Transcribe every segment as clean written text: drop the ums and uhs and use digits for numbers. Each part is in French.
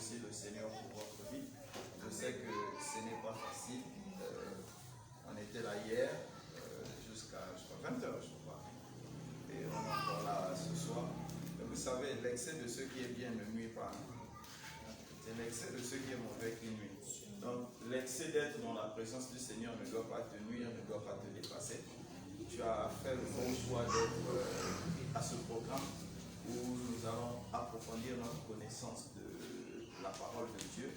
remercie le Seigneur pour votre vie. Je sais que ce n'est pas facile. On était là hier jusqu'à 20h, je crois. Et on est encore là ce soir. Et vous savez, l'excès de ce qui est bien ne nuit pas. C'est l'excès de ce qui est mauvais qui nuit. Donc, l'excès d'être dans la présence du Seigneur ne doit pas te nuire, ne doit pas te dépasser. Tu as fait le bon choix d'être à ce programme où nous allons approfondir notre connaissance de la parole de Dieu.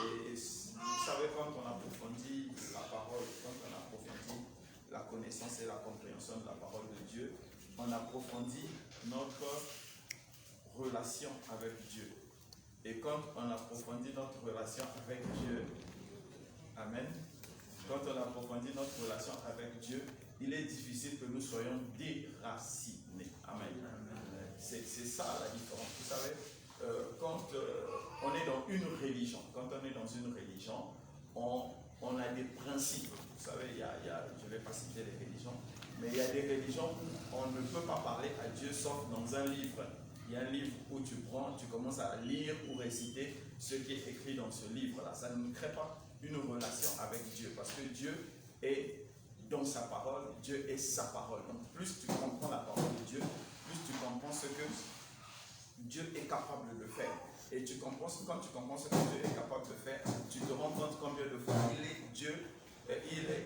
Et vous savez, quand on approfondit la parole, quand on approfondit la connaissance et la compréhension de la parole de Dieu, on approfondit notre relation avec Dieu. Et quand on approfondit notre relation avec Dieu, amen, quand on approfondit notre relation avec Dieu, il est difficile que nous soyons déracinés. Amen. C'est ça la différence. Vous savez, quand on est dans une religion, on a des principes. Vous savez, je ne vais pas citer les religions, mais il y a des religions où on ne peut pas parler à Dieu sauf dans un livre. Il y a un livre où tu prends, tu commences à lire ou réciter ce qui est écrit dans ce livre-là. Ça ne crée pas une relation avec Dieu parce que Dieu est dans sa parole, Dieu est sa parole. Donc plus tu comprends la parole de Dieu, plus tu comprends ce que Dieu est capable de faire. Et quand tu comprends ce que Dieu est capable de faire, tu te rends compte combien de fois il est Dieu.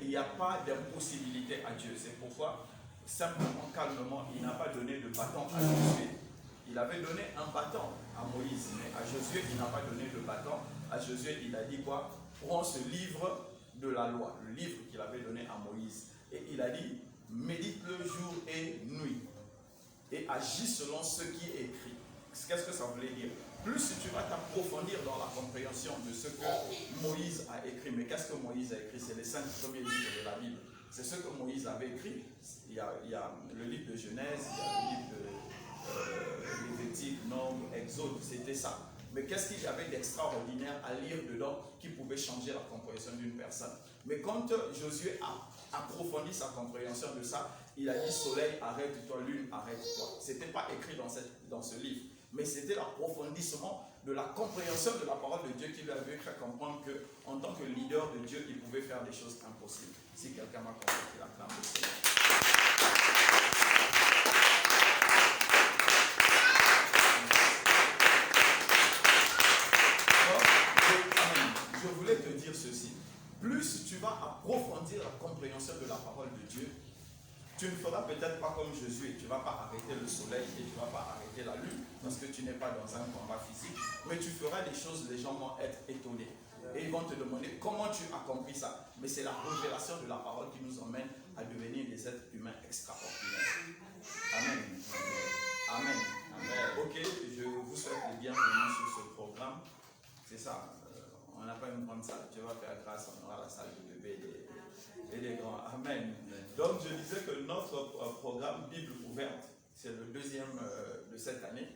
Il n'y a pas d'impossibilité à Dieu. C'est pourquoi, simplement, calmement, il n'a pas donné de bâton à Josué. Il avait donné un bâton à Moïse, mais à Josué, il n'a pas donné de bâton. À Josué, il a dit quoi? Prends ce livre de la loi, le livre qu'il avait donné à Moïse. Et il a dit, médite-le jour et nuit. Et agis selon ce qui est écrit. Qu'est-ce que ça voulait dire? Plus tu vas t'approfondir dans la compréhension de ce que Moïse a écrit. Mais qu'est-ce que Moïse a écrit? C'est les 5 premiers livres de la Bible. C'est ce que Moïse avait écrit. Il y a le livre de Genèse, il y a le livre de Lévitique, Nombre, Exode, c'était ça. Mais qu'est-ce qu'il y avait d'extraordinaire à lire dedans qui pouvait changer la compréhension d'une personne? Mais quand Josué a approfondi sa compréhension de ça, il a dit soleil, arrête-toi, lune, arrête-toi. Ce n'était pas écrit dans ce livre, mais c'était l'approfondissement de la compréhension de la parole de Dieu qui lui avait fait comprendre qu'en tant que leader de Dieu, il pouvait faire des choses impossibles. Si quelqu'un m'a compris, il acclame le Seigneur. Je voulais te dire ceci. Plus tu vas approfondir la compréhension de la parole de Dieu, tu ne feras peut-être pas comme Josué. Tu ne vas pas arrêter le soleil et tu ne vas pas arrêter la lune parce que tu n'es pas dans un combat physique. Mais tu feras des choses, les gens vont être étonnés. Et ils vont te demander comment tu as compris ça. Mais c'est la révélation de la parole qui nous emmène à devenir des êtres humains extraordinaires. Amen. Amen. Amen. Ok, je vous souhaite les bienvenus sur ce programme. C'est ça. On n'a pas une grande salle. Dieu va faire grâce, on aura la salle de bébés et des grands. Amen. Donc je disais que notre programme Bible ouverte, c'est le deuxième de cette année.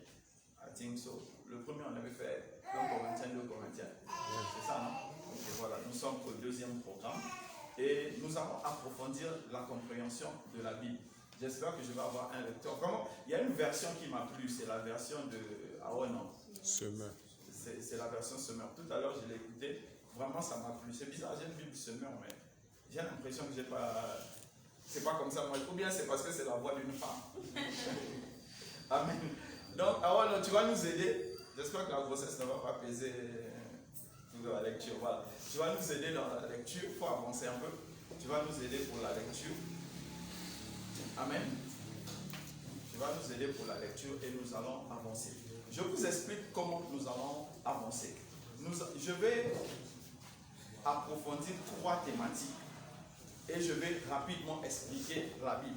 I think so. Le premier, on avait fait 1 Corinthiens, 2 Corinthiens. C'est ça, non? Ok, voilà. Nous sommes au deuxième programme. Et nous allons approfondir la compréhension de la Bible. J'espère que je vais avoir un lecteur. Il y a une version qui m'a plu, c'est la version de... Ah ouais, non. Semeur. C'est la version Semeur. Tout à l'heure, je l'ai écouté. Vraiment, ça m'a plu. C'est bizarre, j'ai une Bible Semeur, mais j'ai l'impression que j'ai pas... C'est pas comme ça. Ou bien c'est parce que c'est la voix d'une femme. Amen. Donc, alors, tu vas nous aider. J'espère que la grossesse ne va pas peser dans la lecture. Voilà. Tu vas nous aider dans la lecture. Il faut avancer un peu. Tu vas nous aider pour la lecture. Amen. Tu vas nous aider pour la lecture et nous allons avancer. Je vous explique comment nous allons avancer. Je vais approfondir 3 thématiques et je vais rapidement expliquer la Bible.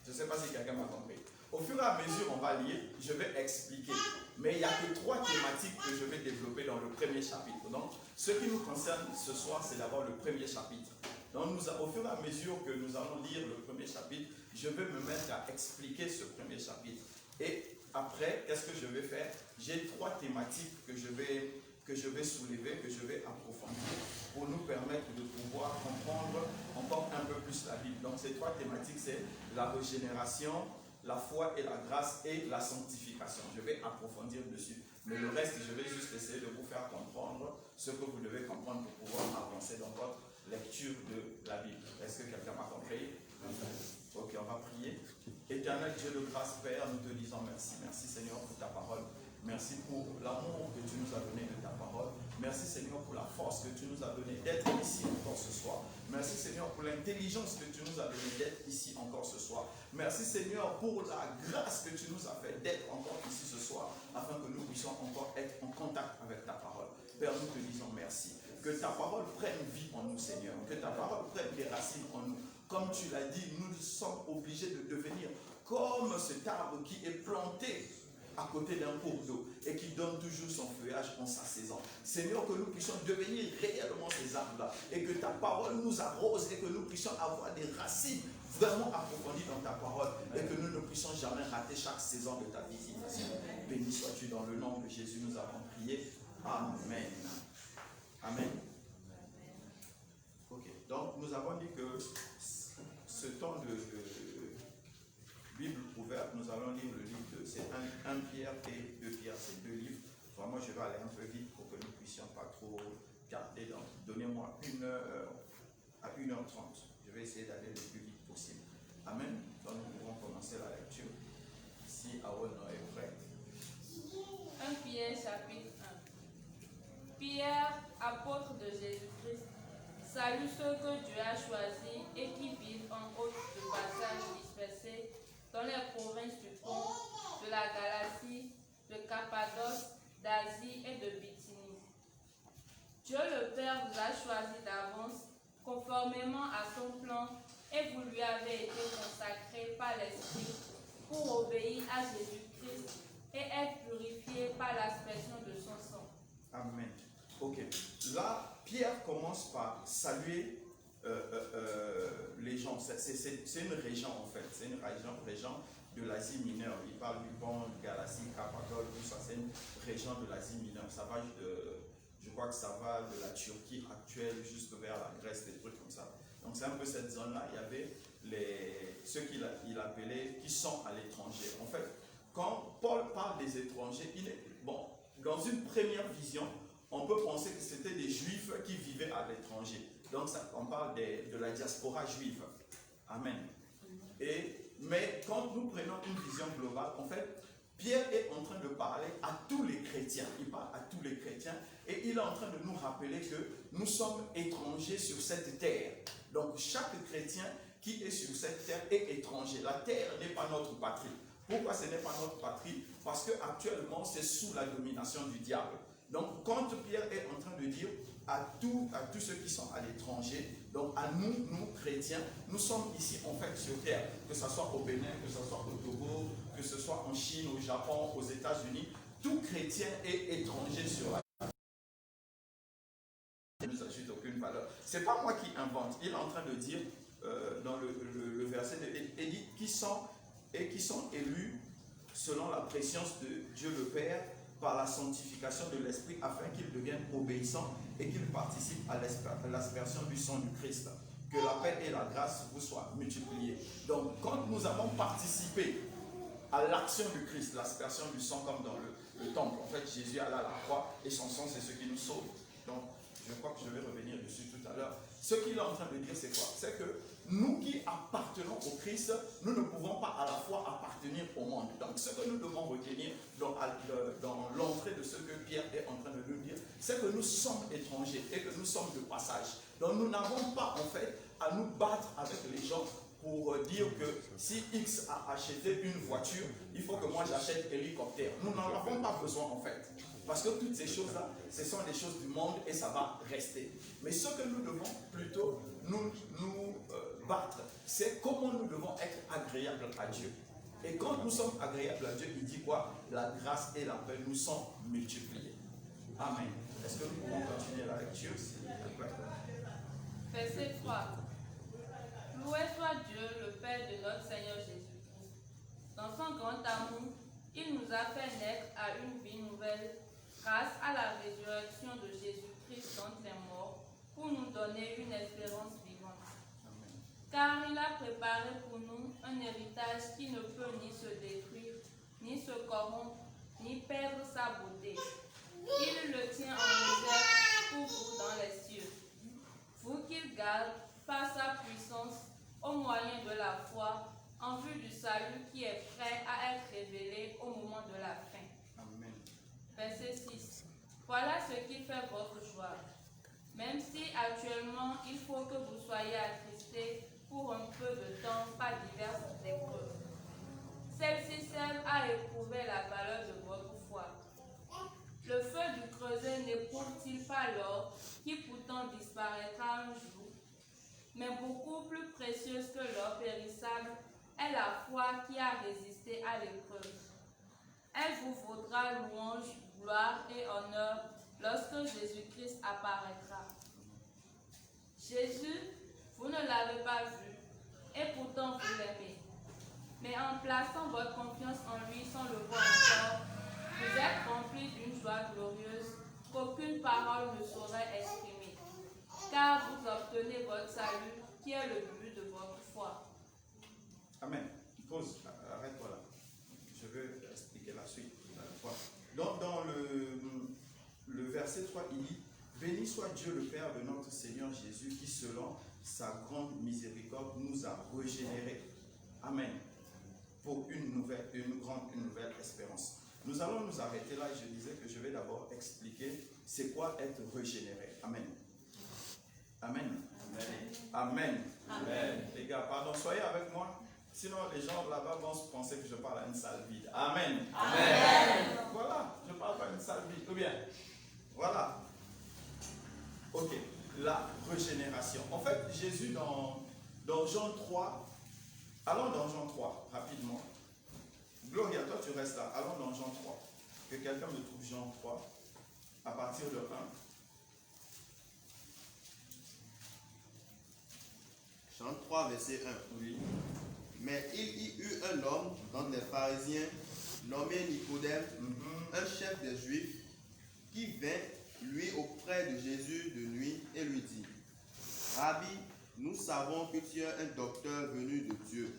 Je ne sais pas si quelqu'un m'a compris. Au fur et à mesure, on va lire, je vais expliquer. Mais il n'y a que 3 thématiques que je vais développer dans le premier chapitre. Donc, ce qui nous concerne ce soir, c'est d'abord le premier chapitre. Donc, au fur et à mesure que nous allons lire le premier chapitre, je vais me mettre à expliquer ce premier chapitre. Et après, qu'est-ce que je vais faire? J'ai 3 thématiques que je vais soulever, que je vais approfondir pour nous permettre de pouvoir comprendre encore un peu plus la Bible. Donc, ces 3 thématiques, c'est la régénération, la foi et la grâce et la sanctification. Je vais approfondir dessus. Mais le reste, je vais juste essayer de vous faire comprendre ce que vous devez comprendre pour pouvoir avancer dans votre lecture de la Bible. Est-ce que quelqu'un m'a compris? Ok, on va prier. Éternel Dieu de grâce, Père, nous te disons merci. Merci Seigneur pour ta parole. Merci pour l'amour que tu nous as donné de ta parole. Merci Seigneur pour la force que tu nous as donné d'être ici encore ce soir. Merci Seigneur pour l'intelligence que tu nous as donné d'être ici encore ce soir. Merci Seigneur pour la grâce que tu nous as fait d'être encore ici ce soir, afin que nous puissions encore être en contact avec ta parole. Père, nous te disons merci. Que ta parole prenne vie en nous, Seigneur. Que ta parole prenne des racines en nous. Comme tu l'as dit, nous sommes obligés de devenir comme cet arbre qui est planté à côté d'un cours d'eau et qui donne toujours son feuillage en sa saison. Seigneur, que nous puissions devenir réellement ces arbres-là et que ta parole nous arrose et que nous puissions avoir des racines vraiment approfondies dans ta parole et que nous ne puissions jamais rater chaque saison de ta visitation. Béni sois-tu dans le nom de Jésus, nous avons prié. Amen. Amen. Ok, donc nous avons dit que ce temps de Bible ouverte, nous allons lire le livre de, c'est 1 Pierre et 2 Pierre, c'est 2 livres. Vraiment, je vais aller un peu vite pour que nous ne puissions pas trop garder. Donc, donnez-moi 1 heure à 1h30. Je vais essayer d'aller le plus vite possible. Amen. Donc, nous pouvons commencer la lecture. Si Aaron est prêt. 1 Pierre, chapitre 1. Pierre, apôtre de Jésus-Christ, salue ceux que Dieu a choisis et qui vivent en hôte de passage dispersés dans les provinces du Pont, de la Galatie, de Cappadoce, d'Asie et de Bithynie. Dieu le Père vous a choisi d'avance, conformément à son plan, et vous lui avez été consacrés par l'Esprit pour obéir à Jésus-Christ et être purifiés par l'aspersion de son sang. Amen. Ok. Là, Pierre commence par saluer les gens. C'est une région en fait. C'est une région de l'Asie mineure. Il parle du Pont, Galatie, Cappadoce, tout ça. C'est une région de l'Asie mineure. Ça va je crois que ça va de la Turquie actuelle jusque vers la Grèce, des trucs comme ça. Donc c'est un peu cette zone-là. Il y avait ceux qu'il appelait qui sont à l'étranger. En fait, quand Paul parle des étrangers, dans une première vision, on peut penser que c'était des juifs qui vivaient à l'étranger. Donc on parle de la diaspora juive. Amen. Mais quand nous prenons une vision globale, en fait, Pierre est en train de parler à tous les chrétiens. Il parle à tous les chrétiens et il est en train de nous rappeler que nous sommes étrangers sur cette terre. Donc chaque chrétien qui est sur cette terre est étranger. La terre n'est pas notre patrie. Pourquoi ce n'est pas notre patrie? Parce qu'actuellement, c'est sous la domination du diable. Donc, quand Pierre est en train de dire à tous ceux qui sont à l'étranger, donc à nous chrétiens, nous sommes ici en fait sur terre, que ce soit au Bénin, que ce soit au Togo, que ce soit en Chine, au Japon, aux États-Unis, tout chrétien est étranger sur la terre. Ça ne nous ajoute aucune valeur. Ce n'est pas moi qui invente. Il est en train de dire dans le verset il dit qui sont élus selon la préscience de Dieu le Père par la sanctification de l'Esprit afin qu'ils deviennent obéissants et qu'ils participent à l'aspersion du sang du Christ. Que la paix et la grâce vous soient multipliées. Donc quand nous avons participé à l'action du Christ, l'aspersion du sang comme dans le temple, en fait Jésus alla à la croix et son sang c'est ce qui nous sauve. Donc je crois que je vais revenir dessus tout à l'heure. Ce qu'il est en train de dire c'est quoi? C'est que nous qui appartenons au Christ, nous ne pouvons pas à la fois appartenir au monde. Donc ce que nous devons retenir dans l'entrée de ce que Pierre est en train de nous dire, c'est que nous sommes étrangers et que nous sommes de passage. Donc nous n'avons pas en fait à nous battre avec les gens pour dire que si X a acheté une voiture, il faut que moi j'achète un hélicoptère. Nous n'en avons pas besoin en fait. Parce que toutes ces choses-là, ce sont des choses du monde et ça va rester. Mais ce que nous devons plutôt nous battre, c'est comment nous devons être agréables à Dieu. Et quand nous sommes agréables à Dieu, il dit quoi? La grâce et la paix nous sont multipliées. Amen. Est-ce que nous pouvons continuer la lecture? Verset 3. Loué soit Dieu, le Père de notre Seigneur Jésus-Christ. Dans son grand amour, il nous a fait naître à une vie nouvelle grâce à la résurrection de Jésus-Christ d'entre les morts pour nous donner une espérance vivante. Amen. Car il a préparé pour nous un héritage qui ne peut ni se détruire, ni se corrompre, ni perdre sa beauté. Il le Voilà ce qui fait votre joie. Même si actuellement il faut que vous soyez attristés pour un peu de temps par diverses épreuves. Celle-ci servent à éprouver la valeur de votre foi. Le feu du creuset n'éprouve-t-il pas l'or, qui pourtant disparaîtra un jour? Mais beaucoup plus précieuse que l'or périssable est la foi qui a résisté à l'épreuve. Elle vous vaudra louange, gloire et honneur lorsque Jésus-Christ apparaîtra. Jésus, vous ne l'avez pas vu, et pourtant vous l'aimez. Mais en plaçant votre confiance en lui sans le voir encore, vous êtes remplis d'une joie glorieuse qu'aucune parole ne saurait exprimer, car vous obtenez votre salut qui est le but de votre foi. Amen. Pause, arrête-toi là. Je veux expliquer la suite. Donc dans le verset 3, il dit « Béni soit Dieu le Père de notre Seigneur Jésus qui selon sa grande miséricorde nous a régénérés. » Amen. Pour une nouvelle espérance. Nous allons nous arrêter là et je disais que je vais d'abord expliquer c'est quoi être régénéré. Amen. Amen. Amen. Amen. Amen. Les gars, pardon, soyez avec moi. Sinon, les gens là-bas vont se penser que je parle à une salle vide. Amen. Amen. Voilà, je ne parle pas à une salle vide. Ou bien, voilà. Ok, la régénération. En fait, Jésus dans Jean 3, allons dans Jean 3, rapidement. Gloria, toi tu restes là. Allons dans Jean 3. Que quelqu'un me trouve Jean 3, à partir de 1. Jean 3, verset 1. Oui. Mais il y eut un homme dans les pharisiens, nommé Nicodème, un chef des Juifs, qui vint, lui, auprès de Jésus de nuit et lui dit, Rabbi, nous savons que tu es un docteur venu de Dieu,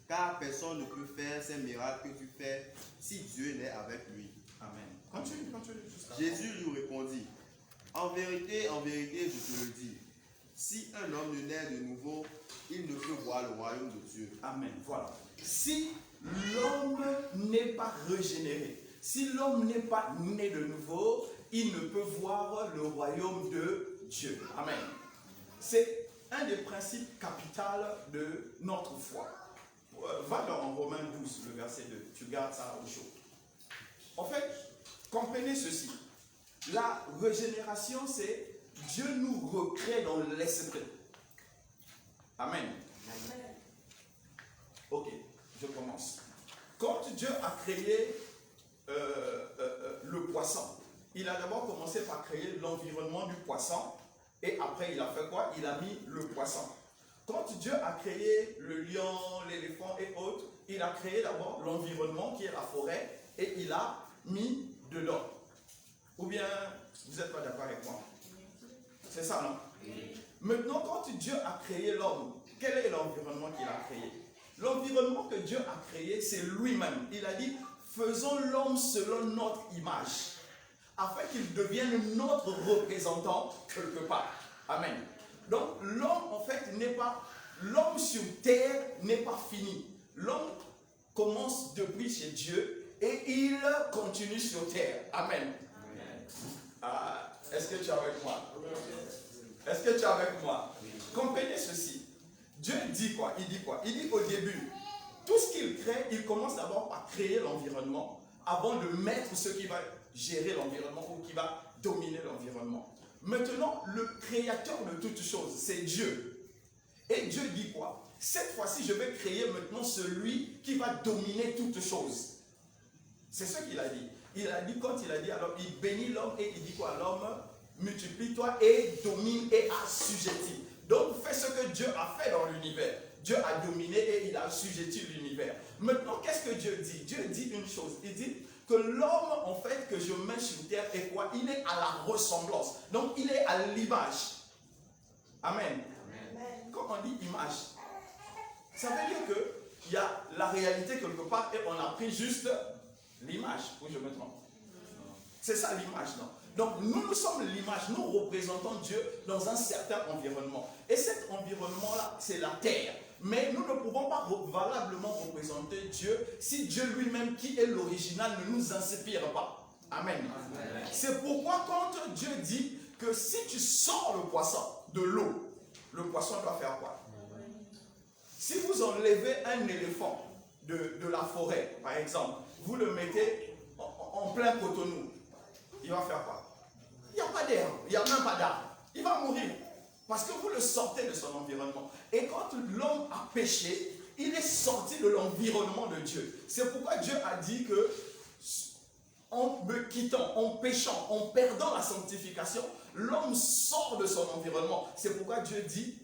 car personne ne peut faire ces miracles que tu fais si Dieu n'est avec lui. Amen. Continue. Jésus lui répondit, en vérité, je te le dis, si un homme ne naît de nouveau, il ne peut voir le royaume de Dieu. Amen. Voilà. Si l'homme n'est pas régénéré, si l'homme n'est pas né de nouveau, il ne peut voir le royaume de Dieu. Amen. C'est un des principes capitaux de notre foi. Va dans Romains 12, le verset 2. Tu gardes ça au chaud. En fait, comprenez ceci. La régénération, c'est Dieu nous recrée dans l'esprit. Amen. Ok, je commence. Quand Dieu a créé le poisson, il a d'abord commencé par créer l'environnement du poisson et après il a fait quoi? Il a mis le poisson. Quand Dieu a créé le lion, l'éléphant et autres, il a créé d'abord l'environnement qui est la forêt et il a mis dedans. Ou bien, vous n'êtes pas d'accord avec moi? C'est ça, non? Oui. Maintenant, quand Dieu a créé l'homme, quel est l'environnement qu'il a créé? L'environnement que Dieu a créé, c'est lui-même. Il a dit, faisons l'homme selon notre image, afin qu'il devienne notre représentant quelque part. Amen. Donc, l'homme, en fait, l'homme sur terre n'est pas fini. L'homme commence depuis chez Dieu et il continue sur terre. Amen. Ah, est-ce que tu es avec moi? Est-ce que tu es avec moi? Comprenez ceci. Dieu dit quoi? Il dit quoi? Il dit au début, tout ce qu'il crée, il commence d'abord par créer l'environnement avant de mettre ce qui va gérer l'environnement ou qui va dominer l'environnement. Maintenant, le créateur de toutes choses, c'est Dieu. Et Dieu dit quoi? Cette fois-ci, je vais créer maintenant celui qui va dominer toutes choses. C'est ce qu'il a dit. Il a dit, quand il a dit, alors il bénit l'homme et il dit quoi? L'homme, multiplie-toi et domine et assujettis. Donc fais ce que Dieu a fait dans l'univers. Dieu a dominé et il a assujetti l'univers. Maintenant, qu'est-ce que Dieu dit? Dieu dit une chose. Il dit que l'homme, en fait, que je mets sur terre est quoi? Il est à la ressemblance. Donc il est à l'image. Amen. Amen. Quand on dit image, ça veut dire qu'il y a la réalité quelque part et on a pris juste l'image. Ou je me trompe? C'est ça l'image, non? Donc nous sommes l'image, nous représentons Dieu dans un certain environnement. Et cet environnement-là, c'est la terre. Mais nous ne pouvons pas valablement représenter Dieu si Dieu lui-même, qui est l'original, ne nous inspire pas. Amen. Amen. C'est pourquoi quand Dieu dit que si tu sors le poisson de l'eau, le poisson doit faire quoi? Si vous enlevez un éléphant de la forêt, par exemple, vous le mettez en plein Cotonou, il va faire quoi? Il n'y a pas d'air, il n'y a même pas d'arbre. Il va mourir. Parce que vous le sortez de son environnement. Et quand l'homme a péché, il est sorti de l'environnement de Dieu. C'est pourquoi Dieu a dit que en me quittant, en péchant, en perdant la sanctification, l'homme sort de son environnement. C'est pourquoi Dieu dit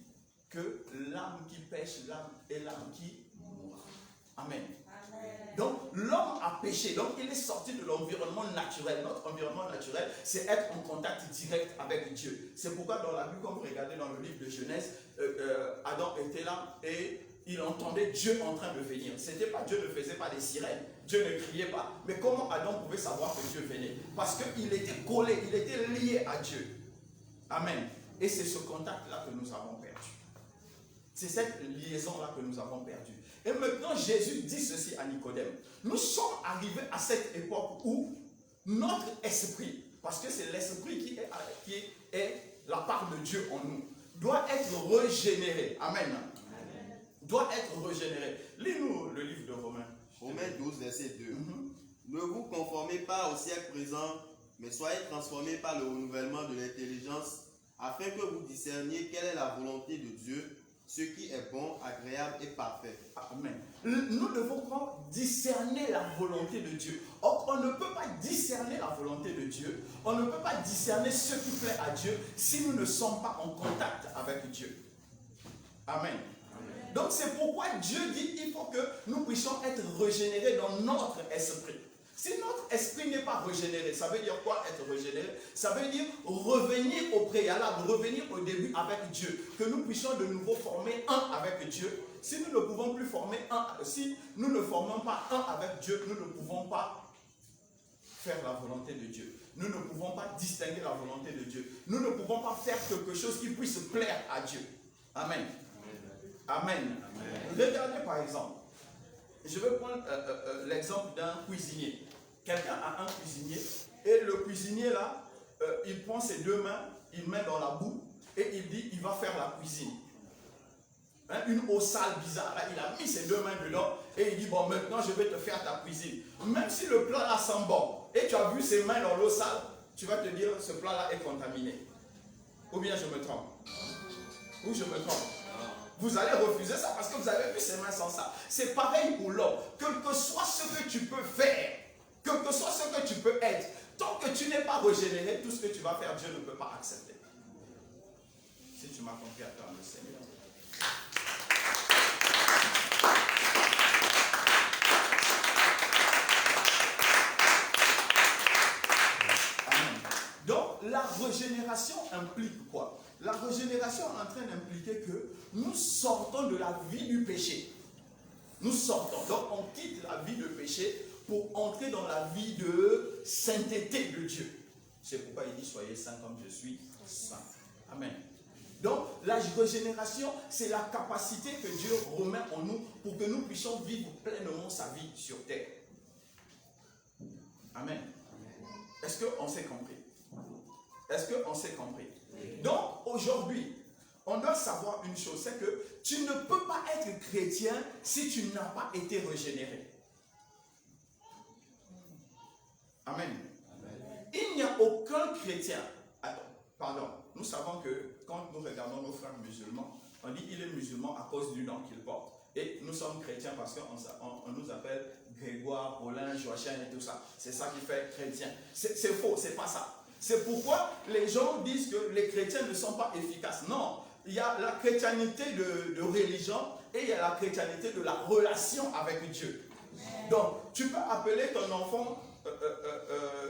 que l'âme qui pêche, l'âme est l'âme qui mourra. Amen. Donc l'homme a péché, donc il est sorti de l'environnement naturel. Notre environnement naturel, c'est être en contact direct avec Dieu. C'est pourquoi dans la Bible, quand vous regardez dans le livre de Genèse, Adam était là et il entendait Dieu en train de venir. C'était pas Dieu ne faisait pas des sirènes, Dieu ne criait pas. Mais comment Adam pouvait savoir que Dieu venait? Parce qu'il était collé, il était lié à Dieu. Amen. Et c'est ce contact-là que nous avons perdu. C'est cette liaison-là que nous avons perdue. Et maintenant, Jésus dit ceci à Nicodème. Nous sommes arrivés à cette époque où notre esprit, parce que c'est l'esprit qui est la part de Dieu en nous, doit être régénéré. Amen. Amen. Doit être régénéré. Lis-nous le livre de Romains. Romains 12, verset 2. Ne vous conformez pas au siècle présent, mais soyez transformés par le renouvellement de l'intelligence, afin que vous discerniez quelle est la volonté de Dieu, ce qui est bon, agréable et parfait. Amen. Nous devons discerner la volonté de Dieu. Or, on ne peut pas discerner la volonté de Dieu, on ne peut pas discerner ce qui plaît à Dieu si nous ne sommes pas en contact avec Dieu. Amen. Amen. Donc c'est pourquoi Dieu dit qu'il faut que nous puissions être régénérés dans notre esprit. Si notre esprit n'est pas régénéré, ça veut dire quoi être régénéré? Ça veut dire revenir au préalable, revenir au début avec Dieu. Que nous puissions de nouveau former un avec Dieu. Si nous ne pouvons plus former un, si nous ne formons pas un avec Dieu, nous ne pouvons pas faire la volonté de Dieu. Nous ne pouvons pas distinguer la volonté de Dieu. Nous ne pouvons pas faire quelque chose qui puisse plaire à Dieu. Amen. Amen. Amen. Regardez par exemple. Je vais prendre l'exemple d'un cuisinier. Quelqu'un a un cuisinier et le cuisinier là, il prend ses deux mains, il met dans la boue et il dit il va faire la cuisine. Hein, une eau sale bizarre, là, il a mis ses deux mains dedans et il dit bon maintenant je vais te faire ta cuisine. Même si le plat là sent bon et tu as vu ses mains dans l'eau sale, tu vas te dire ce plat là est contaminé. Ou bien je me trompe. Ou je me trompe. Vous allez refuser ça parce que vous avez vu ses mains sans ça. C'est pareil pour l'homme. Quel que soit ce que tu peux faire, quel que soit ce que tu peux être, tant que tu n'es pas régénéré, tout ce que tu vas faire, Dieu ne peut pas accepter. Si tu m'as compris, attends le Seigneur. Amen. Donc, la régénération implique quoi? La régénération est en train d'impliquer que nous sortons de la vie du péché. Nous sortons. Donc on quitte la vie de péché pour entrer dans la vie de sainteté de Dieu. C'est pourquoi il dit soyez saints comme je suis saint. Amen. Donc la régénération, c'est la capacité que Dieu remet en nous pour que nous puissions vivre pleinement sa vie sur terre. Amen. Est-ce qu'on s'est compris? Est-ce qu'on s'est compris? Donc aujourd'hui, on doit savoir une chose, c'est que tu ne peux pas être chrétien si tu n'as pas été régénéré. Amen. Amen. Il n'y a aucun chrétien. Attends, pardon. Nous savons que quand nous regardons nos frères musulmans, on dit qu'il est musulman à cause du nom qu'il porte. Et nous sommes chrétiens parce qu'on nous appelle Grégoire, Paulin, Joachim et tout ça. C'est ça qui fait chrétien. C'est faux, c'est pas ça. C'est pourquoi les gens disent que les chrétiens ne sont pas efficaces. Non, il y a la chrétienté de religion et il y a la chrétienté de la relation avec Dieu. Donc, tu peux appeler ton enfant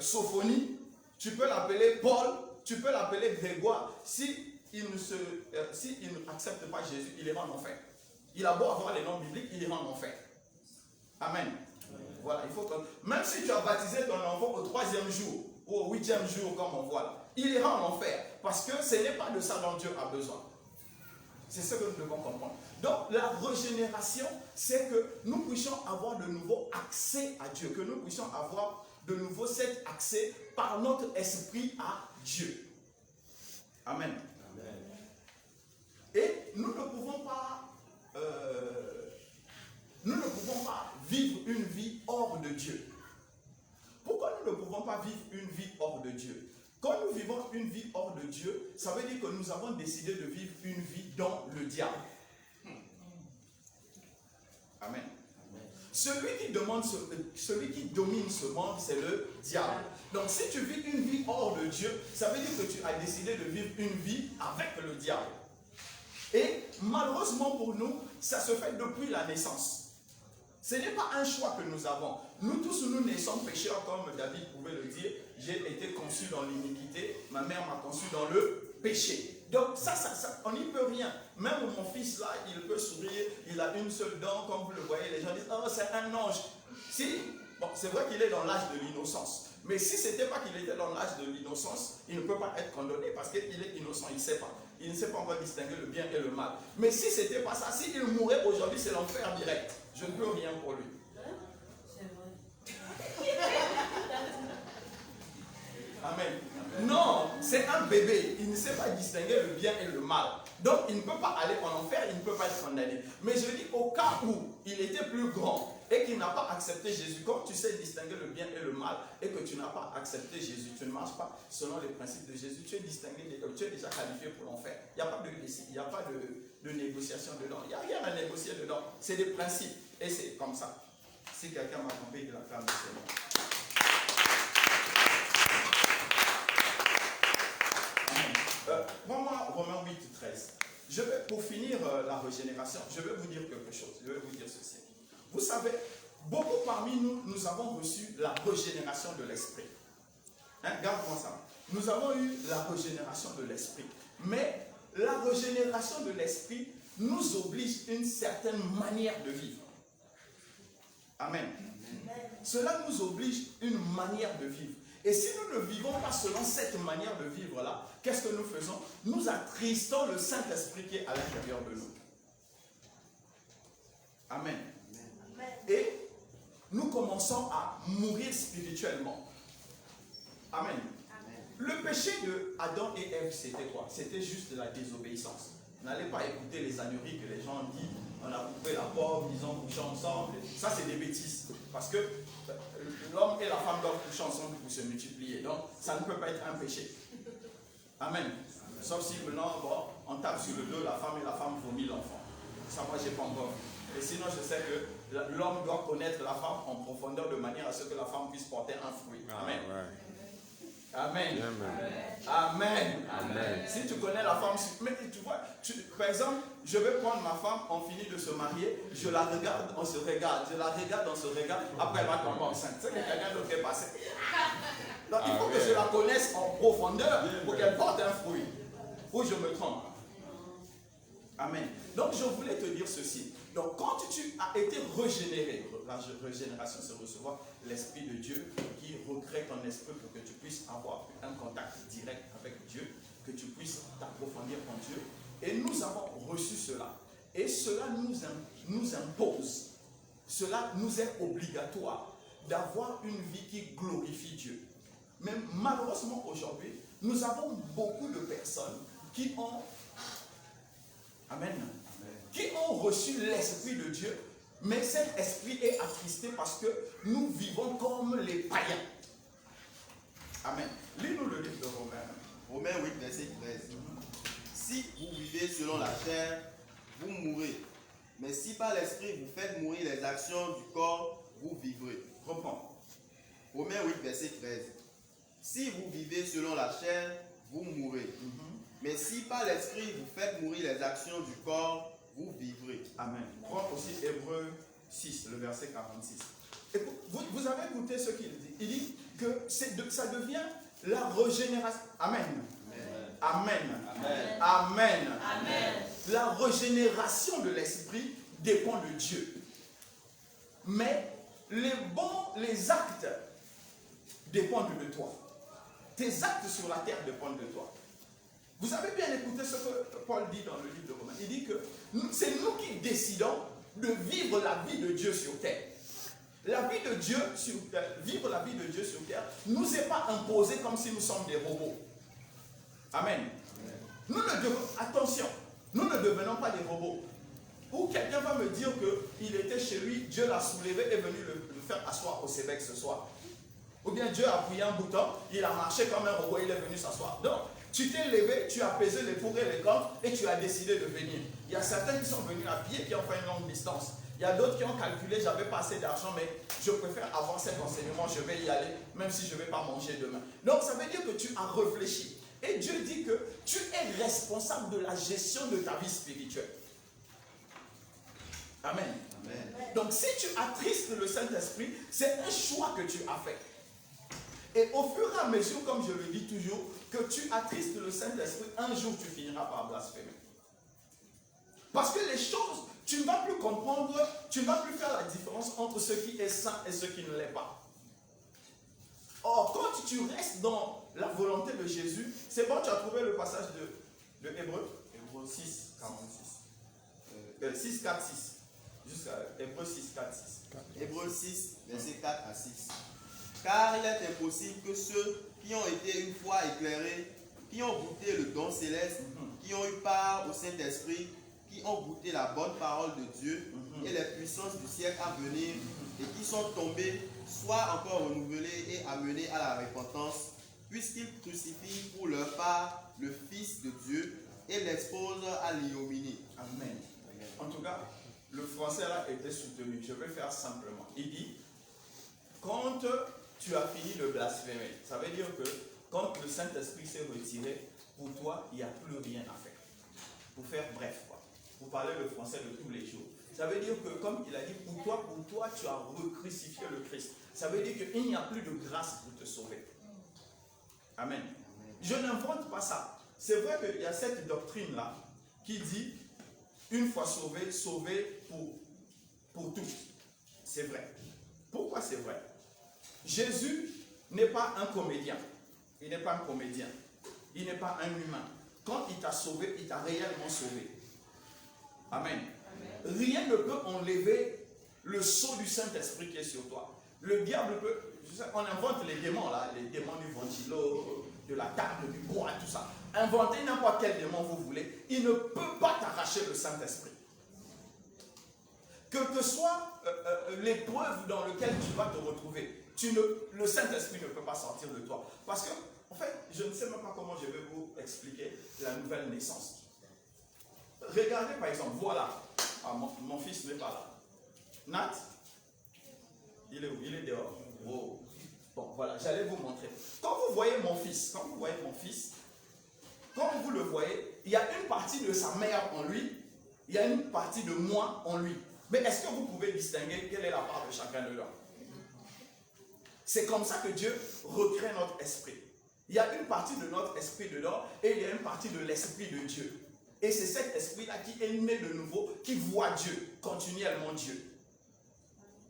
Sophonie, tu peux l'appeler Paul, tu peux l'appeler Grégoire. Si il n'accepte pas Jésus, il ira en enfer. Il a beau avoir les noms bibliques, il ira en enfer. Amen. Voilà, il faut que, même si tu as baptisé ton enfant au 3e jour, ou au 8e jour, comme on voit là, il ira en enfer. Parce que ce n'est pas de ça dont Dieu a besoin. C'est ce que nous devons comprendre. Donc, la régénération, c'est que nous puissions avoir de nouveau accès à Dieu, que nous puissions avoir de nouveau cet accès par notre esprit à Dieu. Amen. Amen. Et nous ne pouvons pas vivre une vie hors de Dieu. Pourquoi nous ne pouvons pas vivre une vie hors de Dieu? Quand nous vivons une vie hors de Dieu, ça veut dire que nous avons décidé de vivre une vie dans le diable. Amen. Celui qui domine ce monde, c'est le diable. Donc si tu vis une vie hors de Dieu, ça veut dire que tu as décidé de vivre une vie avec le diable. Et malheureusement pour nous, ça se fait depuis la naissance. Ce n'est pas un choix que nous avons. Nous tous, nous naissons pécheurs, comme David pouvait le dire. J'ai été conçu dans l'iniquité, ma mère m'a conçu dans le péché. Donc ça, on n'y peut rien. Même mon fils là, il peut sourire, il a une seule dent, comme vous le voyez, les gens disent, oh c'est un ange. Si, bon, c'est vrai qu'il est dans l'âge de l'innocence. Mais si ce n'était pas qu'il était dans l'âge de l'innocence, il ne peut pas être condamné parce qu'il est innocent, il ne sait pas. Il ne sait pas encore distinguer le bien et le mal. Mais si ce n'était pas ça, s'il mourait aujourd'hui, c'est l'enfer direct. Je ne peux rien pour lui. C'est vrai. Amen. Non, c'est un bébé. Il ne sait pas distinguer le bien et le mal. Donc, il ne peut pas aller en enfer, il ne peut pas être condamné. Mais je dis, au cas où il était plus grand et qu'il n'a pas accepté Jésus, comme tu sais distinguer le bien et le mal et que tu n'as pas accepté Jésus, tu ne marches pas selon les principes de Jésus, tu es distingué, tu es déjà qualifié pour l'enfer. Il n'y a pas de négociation dedans. Il n'y a rien à négocier dedans. C'est des principes. Et c'est comme ça. Si quelqu'un m'a compris, il acclame le Seigneur. Romains 8, 13. Pour finir la régénération, je vais vous dire quelque chose. Je vais vous dire ceci. Vous savez, beaucoup parmi nous, nous avons reçu la régénération de l'esprit. Hein, garde-moi ça. Nous avons eu la régénération de l'esprit. Mais la régénération de l'esprit nous oblige à une certaine manière de vivre. Amen. Cela nous oblige à une manière de vivre. Et si nous ne vivons pas selon cette manière de vivre-là, qu'est-ce que nous faisons? Nous attristons le Saint-Esprit qui est à l'intérieur de nous. Amen. Et nous commençons à mourir spirituellement. Amen. Le péché de Adam et Ève, c'était quoi? C'était juste de la désobéissance. N'allez pas écouter les âneries que les gens disent. On a coupé la pomme, ils ont couché ensemble. Ça, c'est des bêtises. Parce que l'homme et la femme doivent coucher ensemble pour se multiplier. Donc, ça ne peut pas être un péché. Amen. Sauf si maintenant, bon, on tape sur le dos, la femme vomit l'enfant. Ça, moi, je n'ai pas encore vu. Et sinon, je sais que l'homme doit connaître la femme en profondeur de manière à ce que la femme puisse porter un fruit. Amen. Amen. Amen. Amen. Si tu connais la femme, mais tu vois, par exemple, je vais prendre ma femme, on finit de se marier, je la regarde, on se regarde, je la regarde, on se regarde, après elle va tomber enceinte. C'est que quelqu'un d'autre est passé. Donc il faut que je la connaisse en profondeur pour qu'elle porte un fruit. Ou je me trompe. Amen. Donc je voulais te dire ceci. Donc quand tu as été régénéré, la régénération c'est recevoir l'Esprit de Dieu qui recrée ton esprit pour que tu puisses avoir un contact direct avec Dieu, que tu puisses t'approfondir en Dieu. Et nous avons reçu cela. Et cela nous impose, cela nous est obligatoire d'avoir une vie qui glorifie Dieu. Mais malheureusement aujourd'hui, nous avons beaucoup de personnes qui ont qui ont reçu l'Esprit de Dieu, mais cet esprit est attristé parce que nous vivons comme les païens. Amen. Lis-nous le livre de Romains. Romains 8, verset 13. Si vous vivez selon la chair, vous mourrez. Mais si par l'esprit vous faites mourir les actions du corps, vous vivrez. Reprends. Romains 8, verset 13. Si vous vivez selon la chair, vous mourrez. Mais si par l'esprit vous faites mourir les actions du corps, vous vivrez. Amen. Prends aussi Hébreux 6, le verset 46. Et vous avez écouté ce qu'il dit. Il dit que ça devient la régénération. Amen. Amen. Amen. Amen. Amen. La régénération de l'esprit dépend de Dieu. Mais les actes dépendent de toi. Tes actes sur la terre dépendent de toi. Vous avez bien écouté ce que Paul dit dans le livre de Romains. Il dit que c'est nous qui décidons de vivre la vie de Dieu sur terre. La vie de Dieu sur terre, vivre la vie de Dieu sur terre, ne nous est pas imposée comme si nous sommes des robots. Amen. Nous ne devons, attention, nous ne devenons pas des robots. Ou quelqu'un va me dire qu'il était chez lui, Dieu l'a soulevé et est venu le faire asseoir au Sébec ce soir. Ou bien Dieu a appuyé un bouton, il a marché comme un robot, il est venu s'asseoir. Donc, tu t'es levé, tu as pesé les pour et les contre et tu as décidé de venir. Il y a certains qui sont venus à pied, qui ont fait une longue distance. Il y a d'autres qui ont calculé, j'avais pas assez d'argent, mais je préfère avoir cet enseignement, je vais y aller, même si je ne vais pas manger demain. Donc, ça veut dire que tu as réfléchi. Et Dieu dit que tu es responsable de la gestion de ta vie spirituelle. Amen. Amen. Donc si tu attristes le Saint-Esprit, c'est un choix que tu as fait. Et au fur et à mesure, comme je le dis toujours, que tu attristes le Saint-Esprit, un jour tu finiras par blasphémer. Parce que les choses, tu ne vas plus comprendre, tu ne vas plus faire la différence entre ce qui est saint et ce qui ne l'est pas. Or, quand tu restes dans la volonté de Jésus, c'est bon, tu as trouvé le passage de Hébreu 6, 46. 6, 4, 6. Jusqu'à Hébreu 6, 4, 6. Hébreu 6, versets 4 à 6. Car il est impossible que ceux qui ont été une fois éclairés, qui ont goûté le don céleste, qui ont eu part au Saint-Esprit, qui ont goûté la bonne parole de Dieu et les puissances du siècle à venir, et qui sont tombés, soient encore renouvelés et amenés à la repentance, puisqu'ils crucifient pour leur part le Fils de Dieu et l'exposent à l'ignominie. Amen. En tout cas, le français là était soutenu. Je vais faire simplement. Il dit, quand tu as fini de blasphémer, ça veut dire que quand le Saint-Esprit s'est retiré, pour toi, il n'y a plus rien à faire. Pour faire bref, quoi. Pour parler le français de tous les jours. Ça veut dire que, comme il a dit, pour toi, tu as recrucifié le Christ. Ça veut dire qu'il n'y a plus de grâce pour te sauver. Amen. Je n'invente pas ça. C'est vrai qu'il y a cette doctrine-là qui dit, une fois sauvé, sauvé pour tous. C'est vrai. Pourquoi c'est vrai? Jésus n'est pas un comédien. Il n'est pas un comédien. Il n'est pas un humain. Quand il t'a sauvé, il t'a réellement sauvé. Amen. Amen. Rien ne peut enlever le sceau du Saint-Esprit qui est sur toi. Le diable peut... On invente les démons là, les démons du ventilo, de la table, du bois, tout ça. Inventez n'importe quel démon vous voulez. Il ne peut pas t'arracher le Saint-Esprit. Que soit l'épreuve dans laquelle tu vas te retrouver, le Saint-Esprit ne peut pas sortir de toi. Parce que, en fait, je ne sais même pas comment je vais vous expliquer la nouvelle naissance. Regardez par exemple, voilà, mon fils n'est pas là. Nat, il est où? Il est dehors. Oh. Bon, voilà, j'allais vous montrer. Quand vous voyez mon fils, quand vous le voyez, il y a une partie de sa mère en lui, il y a une partie de moi en lui. Mais est-ce que vous pouvez distinguer quelle est la part de chacun de là? C'est comme ça que Dieu recrée notre esprit. Il y a une partie de notre esprit dedans et il y a une partie de l'esprit de Dieu. Et c'est cet esprit-là qui est né de nouveau, qui voit Dieu, continuellement Dieu.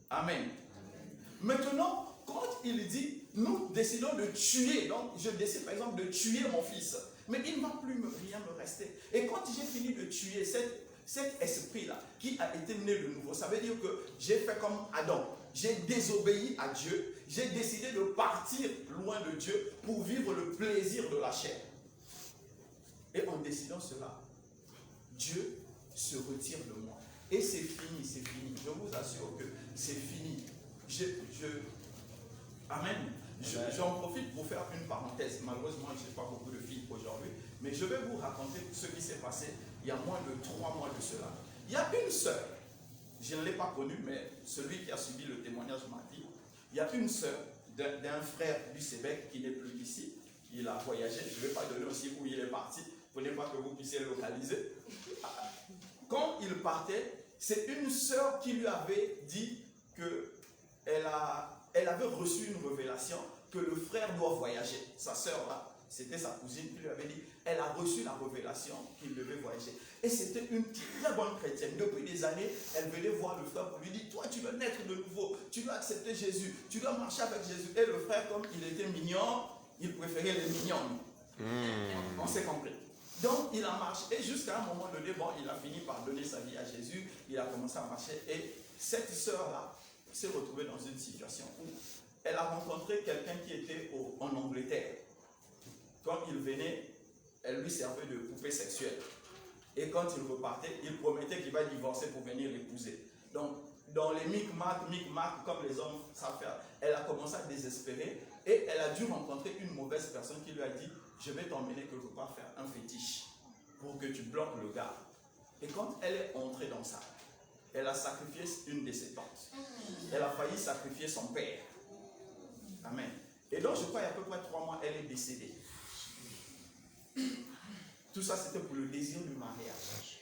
Amen. Maintenant, quand il dit, nous décidons de tuer, donc je décide par exemple de tuer mon fils, mais il ne va plus rien me rester. Et quand j'ai fini de tuer cet esprit-là, qui a été né de nouveau, ça veut dire que j'ai fait comme Adam. J'ai désobéi à Dieu, j'ai décidé de partir loin de Dieu pour vivre le plaisir de la chair. Et en décidant cela, Dieu se retire de moi. Et c'est fini, c'est fini. Je vous assure que c'est fini. Amen. J'en profite pour faire une parenthèse. Malheureusement, je n'ai pas beaucoup de filles aujourd'hui, mais je vais vous raconter ce qui s'est passé il y a moins de 3 mois de cela. Il y a une sœur, je ne l'ai pas connue, mais celui qui a suivi le témoignage m'a dit, il y a une sœur d'un frère du Sébec qui n'est plus ici, il a voyagé, je ne vais pas donner aussi où il est parti, pour ne pas que vous puissiez le localiser. Quand il partait, c'est une sœur qui lui avait dit qu'elle avait reçu une révélation que le frère doit voyager. Sa sœur là, c'était sa cousine qui lui avait dit, elle a reçu la révélation qu'il devait voyager. Et c'était une très bonne chrétienne. Depuis des années, elle venait voir le frère pour lui dire, toi tu dois naître de nouveau, tu dois accepter Jésus, tu dois marcher avec Jésus. Et le frère, comme il était mignon, il préférait les mignons. On s'est compris. Donc il a marché et jusqu'à un moment donné, bon, il a fini par donner sa vie à Jésus, il a commencé à marcher et cette sœur-là s'est retrouvée dans une situation où elle a rencontré quelqu'un qui était en Angleterre. Quand il venait, elle lui servait de poupée sexuelle. Et quand il repartait, il promettait qu'il va divorcer pour venir l'épouser. Donc, dans les micmacs, comme les hommes savent faire, elle a commencé à désespérer et elle a dû rencontrer une mauvaise personne qui lui a dit « Je vais t'emmener quelque part faire un fétiche pour que tu bloques le gars. » Et quand elle est entrée dans ça, elle a sacrifié une de ses tantes. Elle a failli sacrifier son père. Amen. Et donc, je crois, il y a à peu près 3 mois, elle est décédée. Tout ça, c'était pour le désir du mariage.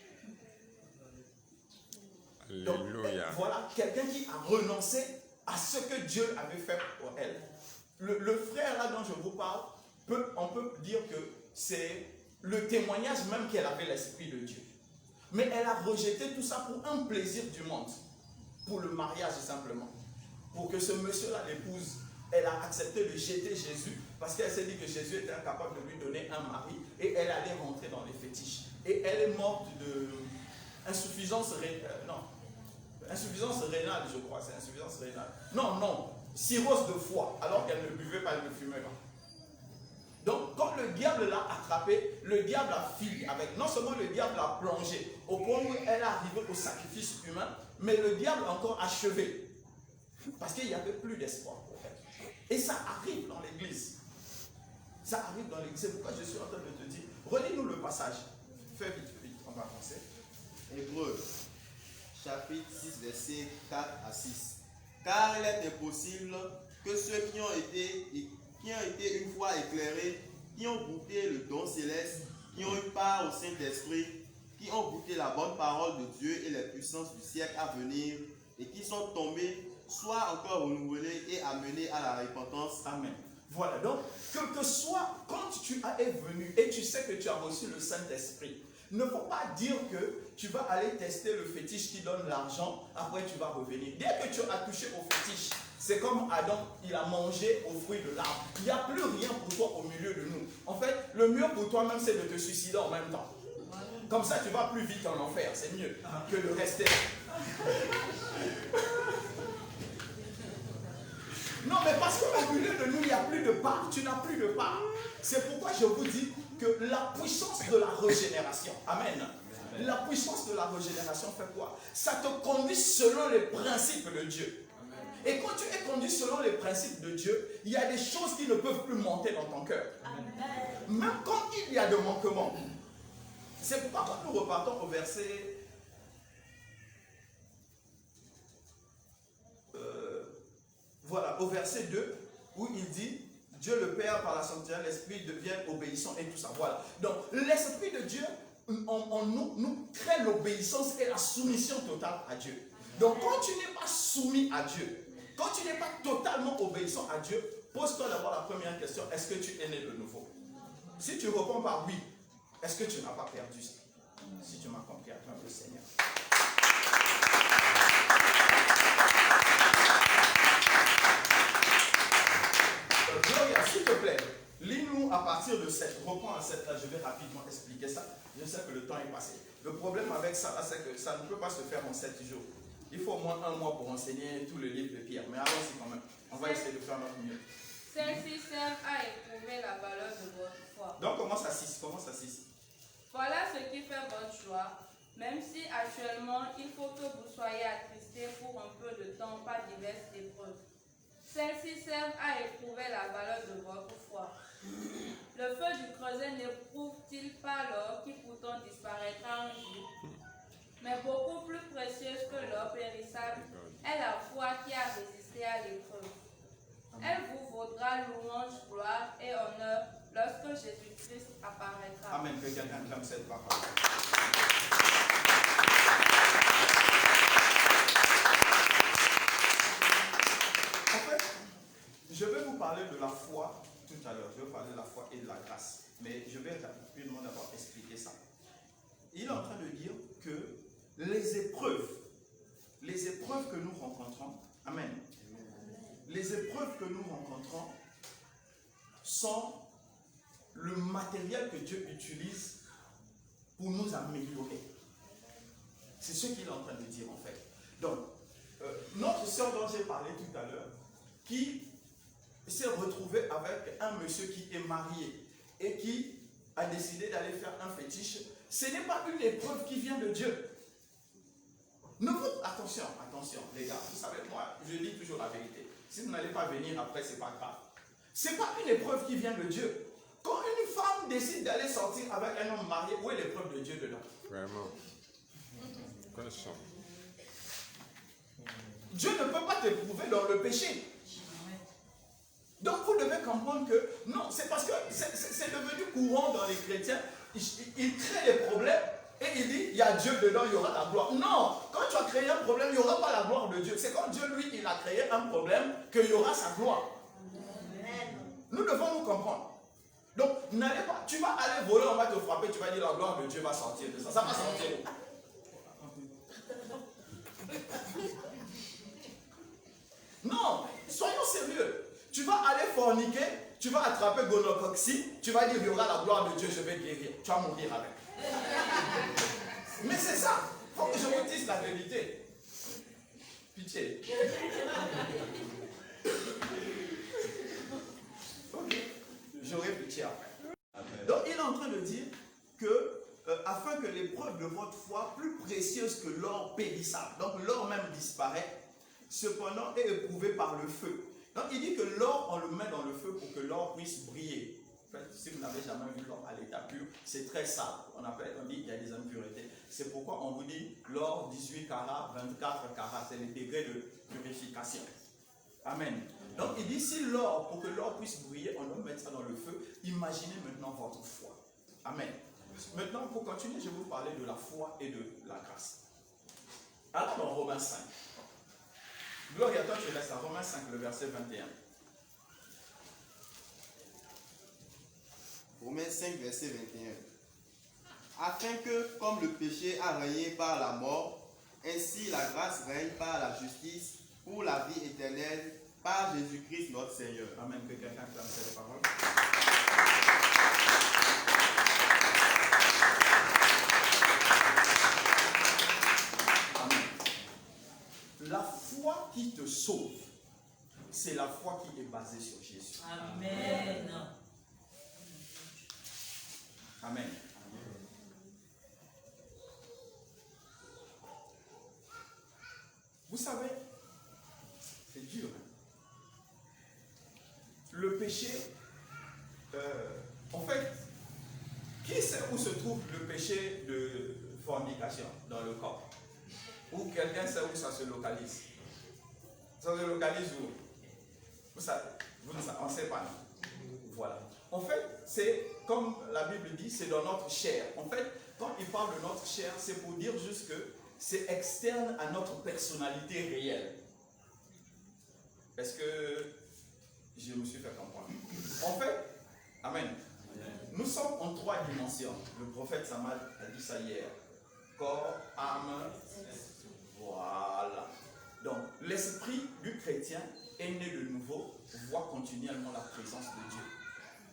Donc, voilà, quelqu'un qui a renoncé à ce que Dieu avait fait pour elle. Le frère là dont je vous parle, on peut dire que c'est le témoignage même qu'elle avait l'Esprit de Dieu. Mais elle a rejeté tout ça pour un plaisir du monde. Pour le mariage simplement. Pour que ce monsieur-là l'épouse. Elle a accepté de jeter Jésus parce qu'elle s'est dit que Jésus était incapable de lui donner un mari et elle allait rentrer dans les fétiches. Et elle est morte de insuffisance rénale, je crois, c'est insuffisance rénale. Non, cirrhose de foie, alors qu'elle ne buvait pas, elle ne fumait pas. Donc, quand le diable l'a attrapée, le diable a fui avec. Non seulement le diable l'a plongée au point où elle est arrivée au sacrifice humain, mais le diable a encore achevé. Parce qu'il n'y avait plus d'espoir pour elle. Et ça arrive dans l'église. Ça arrive dans l'église. C'est pourquoi je suis en train de te dire, relis-nous le passage. Fais vite, on va avancer. Hébreux, chapitre 6, versets 4 à 6. Car il est impossible que ceux qui ont été une fois éclairés, qui ont goûté le don céleste, qui ont eu part au Saint-Esprit, qui ont goûté la bonne parole de Dieu et les puissances du siècle à venir, et qui sont tombés, soient encore renouvelés et amenés à la repentance. Amen. Voilà, donc, quel que soit, quand tu es venu et tu sais que tu as reçu le Saint-Esprit, ne faut pas dire que tu vas aller tester le fétiche qui donne l'argent, après tu vas revenir. Dès que tu as touché au fétiche, c'est comme Adam, il a mangé au fruit de l'arbre. Il n'y a plus rien pour toi au milieu de nous. En fait, le mieux pour toi-même, c'est de te suicider en même temps. Comme ça, tu vas plus vite en enfer. C'est mieux que de rester. Non, mais parce qu'au milieu de nous, il n'y a plus de part. Tu n'as plus de part. C'est pourquoi je vous dis que la puissance de la régénération, amen. La puissance de la régénération fait quoi? Ça te conduit selon les principes de Dieu. Et quand tu es conduit selon les principes de Dieu, il y a des choses qui ne peuvent plus monter dans ton cœur. Même quand il y a des manquements. C'est pourquoi quand nous repartons au verset... Voilà, au verset 2, où il dit, Dieu le Père, par la sanctification de l'Esprit, devient obéissant et tout ça. Voilà. Donc, l'Esprit de Dieu, en nous crée l'obéissance et la soumission totale à Dieu. Donc, quand tu n'es pas soumis à Dieu, quand tu n'es pas totalement obéissant à Dieu, pose-toi d'abord la première question, est-ce que tu es né de nouveau? Si tu réponds par oui, est-ce que tu n'as pas perdu ça? Si tu m'as compris, acclame le Seigneur. Gloria, s'il te plaît, lis-nous à partir de 7. Reprends à 7 là, je vais rapidement expliquer ça. Je sais que le temps est passé. Le problème avec ça, c'est que ça ne peut pas se faire en 7 jours. Il faut au moins 1 mois pour enseigner tout le livre de Pierre. Mais allons-y quand même. On va essayer de faire notre mieux. Celle-ci sert à éprouver la valeur de votre foi. Donc commence à 6. Voilà ce qui fait votre joie. Même si actuellement, il faut que vous soyez attristés pour un peu de temps par diverses épreuves. Celles-ci servent à éprouver la valeur de votre foi. Le feu du creuset n'éprouve-t-il pas l'or qui pourtant disparaîtra un jour? Mais beaucoup plus précieuse que l'or périssable est la foi qui a résisté à l'épreuve. Elle vous vaudra louange, gloire et honneur lorsque Jésus-Christ apparaîtra. Amen. Que quelqu'un clame cette parole. Je vais vous parler de la foi tout à l'heure. Je vais parler de la foi et de la grâce. Mais je vais rapidement d'abord expliquer ça. Il est en train de dire que les épreuves que nous rencontrons, amen, les épreuves que nous rencontrons sont le matériel que Dieu utilise pour nous améliorer. C'est ce qu'il est en train de dire en fait. Donc, notre soeur dont j'ai parlé tout à l'heure, qui s'est retrouvée avec un monsieur qui est marié et qui a décidé d'aller faire un fétiche, ce n'est pas une épreuve qui vient de Dieu. Attention, les gars, vous savez, moi, je dis toujours la vérité. Si vous n'allez pas venir après, ce n'est pas grave. Ce n'est pas une épreuve qui vient de Dieu. Quand une femme décide d'aller sortir avec un homme marié, où est l'épreuve de Dieu dedans? Vraiment. Question. Dieu ne peut pas t'éprouver dans le péché. Donc vous devez comprendre que, non, c'est parce que c'est devenu courant dans les chrétiens. Ils créent des problèmes et ils disent, il y a Dieu dedans, il y aura la gloire. Non, quand tu as créé un problème, il n'y aura pas la gloire de Dieu. C'est quand Dieu, lui, il a créé un problème qu'il y aura sa gloire. Nous devons nous comprendre. Donc, n'allez pas, tu vas aller voler, on va te frapper, tu vas dire la gloire de Dieu va sortir de ça. Ça va sortir. Non, soyons sérieux. Tu vas aller forniquer, tu vas attraper gonocoxie, tu vas dire il y aura la gloire de Dieu, je vais guérir. Tu vas mourir avec. Mais c'est ça. Il faut que je vous dise la vérité. Pitié. Ok. J'aurai pitié après. Donc il est en train de dire que afin que l'épreuve de votre foi, plus précieuse que l'or périssable, donc l'or même disparaît, cependant est éprouvée par le feu. Donc il dit que l'or, on le met dans le feu pour que l'or puisse briller. En fait, si vous n'avez jamais vu l'or à l'état pur, c'est très sale. On dit qu'il y a des impuretés. C'est pourquoi on vous dit l'or 18 carats, 24 carats, c'est les degrés de purification. Amen. Donc il dit si l'or, pour que l'or puisse briller, on doit mettre ça dans le feu. Imaginez maintenant votre foi. Amen. Maintenant, pour continuer, je vais vous parler de la foi et de la grâce. Alors dans Romains 5. Gloria, toi tu restes à Romains 5, le verset 21. Romains 5, verset 21. Afin que, comme le péché a régné par la mort, ainsi la grâce règne par la justice pour la vie éternelle par Jésus-Christ notre Seigneur. Amen. Que quelqu'un clame cette parole. Amen. La foi qui te sauve, c'est la foi qui est basée sur Jésus. Amen. Amen. Vous savez, c'est dur. Le péché, en fait, qui sait où se trouve le péché de fornication dans le corps? Ou quelqu'un sait où ça se localise? Ça se localise où? Vous savez, on ne sait pas. Voilà. En fait, c'est comme la Bible dit, c'est dans notre chair. En fait, quand il parle de notre chair, c'est pour dire juste que c'est externe à notre personnalité réelle. Est-ce que je me suis fait comprendre? En fait, amen. Nous sommes en 3 dimensions. Le prophète Samuel a dit ça hier. Corps, âme, voilà. Donc, l'esprit du chrétien est né de nouveau, voit continuellement la présence de Dieu.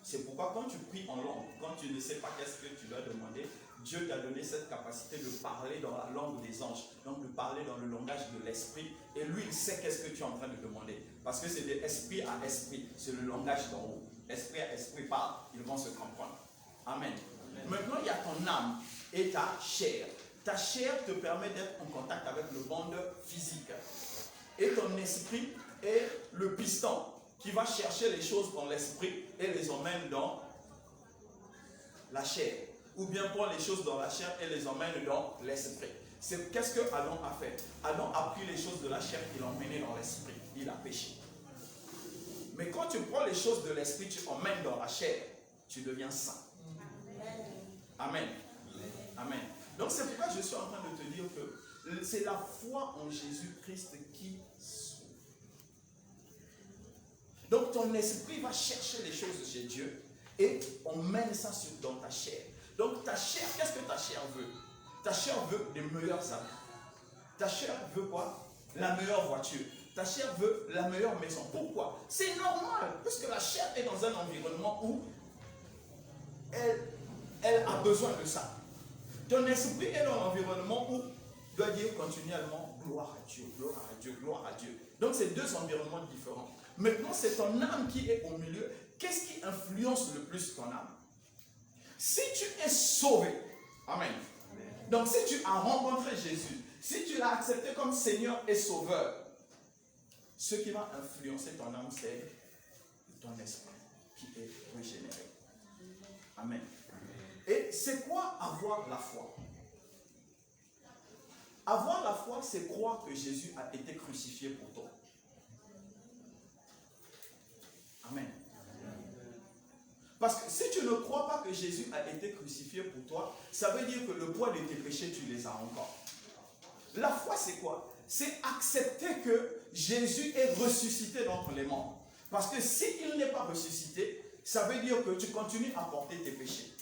C'est pourquoi quand tu pries en langue, quand tu ne sais pas qu'est-ce que tu dois demander, Dieu t'a donné cette capacité de parler dans la langue des anges, donc de parler dans le langage de l'esprit, et lui il sait qu'est-ce que tu es en train de demander, parce que c'est d'esprit à esprit, c'est le langage d'en haut. Esprit à esprit parle, ils vont se comprendre. Amen. Amen. Maintenant il y a ton âme et ta chair. Ta chair te permet d'être en contact avec le monde physique, et ton esprit est le piston qui va chercher les choses dans l'esprit et les emmène dans la chair. Ou bien prend les choses dans la chair et les emmène dans l'esprit. C'est qu'est-ce que Adam a fait? Adam a pris les choses de la chair et l'a emmené dans l'esprit. Il a péché. Mais quand tu prends les choses de l'esprit, tu emmènes dans la chair, tu deviens saint. Amen. Amen. Donc c'est pourquoi je suis en train de te dire que c'est la foi en Jésus-Christ qui sauve. Donc ton esprit va chercher les choses chez Dieu et on mène ça dans ta chair. Donc ta chair, qu'est-ce que ta chair veut? Ta chair veut des meilleurs amis. Ta chair veut quoi? La meilleure voiture. Ta chair veut la meilleure maison. Pourquoi? C'est normal, puisque la chair est dans un environnement où elle a besoin de ça. Ton esprit est dans l'environnement où doit dire continuellement gloire à Dieu, gloire à Dieu, gloire à Dieu. Donc c'est deux environnements différents. Maintenant, c'est ton âme qui est au milieu. Qu'est-ce qui influence le plus ton âme? Si tu es sauvé, amen. Donc si tu as rencontré Jésus, si tu l'as accepté comme Seigneur et Sauveur, ce qui va influencer ton âme, c'est ton esprit qui est régénéré. Amen. Et c'est quoi avoir la foi? Avoir la foi, c'est croire que Jésus a été crucifié pour toi. Amen. Parce que si tu ne crois pas que Jésus a été crucifié pour toi, ça veut dire que le poids de tes péchés, tu les as encore. La foi, c'est quoi? C'est accepter que Jésus est ressuscité d'entre les morts. Parce que s'il n'est pas ressuscité, ça veut dire que tu continues à porter tes péchés.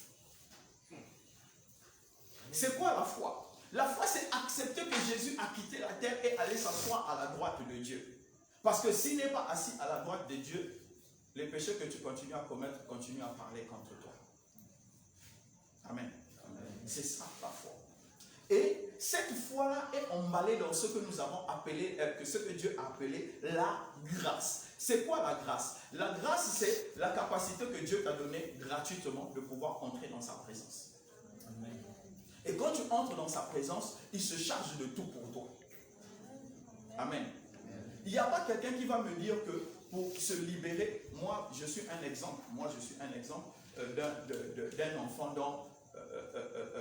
C'est quoi la foi? La foi, c'est accepter que Jésus a quitté la terre et allé s'asseoir à la droite de Dieu. Parce que s'il n'est pas assis à la droite de Dieu, les péchés que tu continues à commettre continuent à parler contre toi. Amen. C'est ça la foi. Et cette foi-là est emballée dans ce que nous avons appelé, ce que Dieu a appelé la grâce. C'est quoi la grâce? La grâce, c'est la capacité que Dieu t'a donnée gratuitement de pouvoir entrer dans sa présence. Amen. Et quand tu entres dans sa présence, il se charge de tout pour toi. Amen. Il n'y a pas quelqu'un qui va me dire que pour se libérer, moi je suis un exemple d'un enfant dont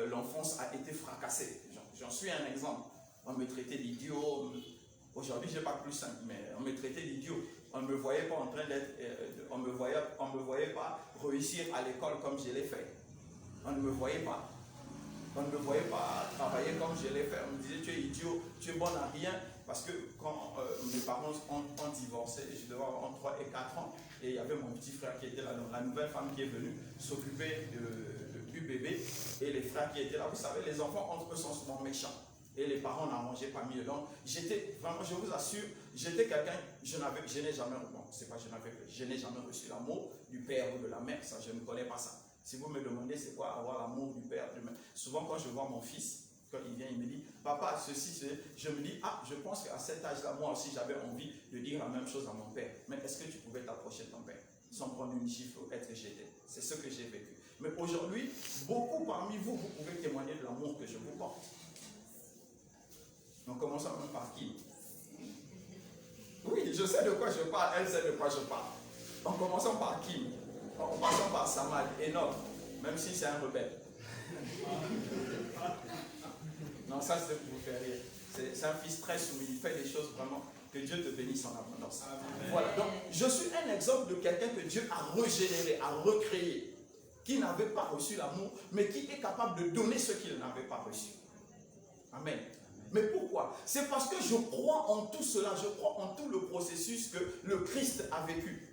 l'enfance a été fracassée. J'en suis un exemple. On me traitait d'idiot. Aujourd'hui, je n'ai pas plus simple, mais on me traitait d'idiot. On ne me voyait pas en train d'être. On me voyait pas réussir à l'école comme je l'ai fait. On ne me voyait pas. On ne me voyait pas travailler comme je l'ai fait. On me disait, tu es idiot, tu es bon à rien. Parce que quand mes parents ont divorcé, je devais avoir entre 3 et 4 ans, et il y avait mon petit frère qui était là, donc la nouvelle femme qui est venue s'occuper du bébé, et les frères qui étaient là. Vous savez, les enfants entre eux sont souvent méchants, et les parents n'arrangeaient pas mieux. Donc j'étais, vraiment, je vous assure, j'étais quelqu'un, je n'ai jamais, bon, c'est pas je n'ai jamais reçu l'amour du père ou de la mère, ça, je ne connais pas ça. Si vous me demandez c'est quoi avoir l'amour du père, souvent quand je vois mon fils, quand il vient, il me dit, papa, ceci, je me dis, ah, je pense qu'à cet âge-là, moi aussi, j'avais envie de dire la même chose à mon père. Mais est-ce que tu pouvais t'approcher de ton père sans prendre une gifle ou être jeté? C'est ce que j'ai vécu. Mais aujourd'hui, beaucoup parmi vous, vous pouvez témoigner de l'amour que je vous porte. Donc, commençons par qui? Oui, je sais de quoi je parle, elle sait de quoi je parle. En commençant par Kim, en passant par Samal, Enoch, même si c'est un rebelle. Non, ça c'est pour vous faire rire. C'est un fils très soumis, il fait des choses vraiment, que Dieu te bénisse en abondance. Amen. Voilà, donc je suis un exemple de quelqu'un que Dieu a régénéré, a recréé, qui n'avait pas reçu l'amour, mais qui est capable de donner ce qu'il n'avait pas reçu. Amen. Mais pourquoi? C'est parce que je crois en tout cela, je crois en tout le processus que le Christ a vécu,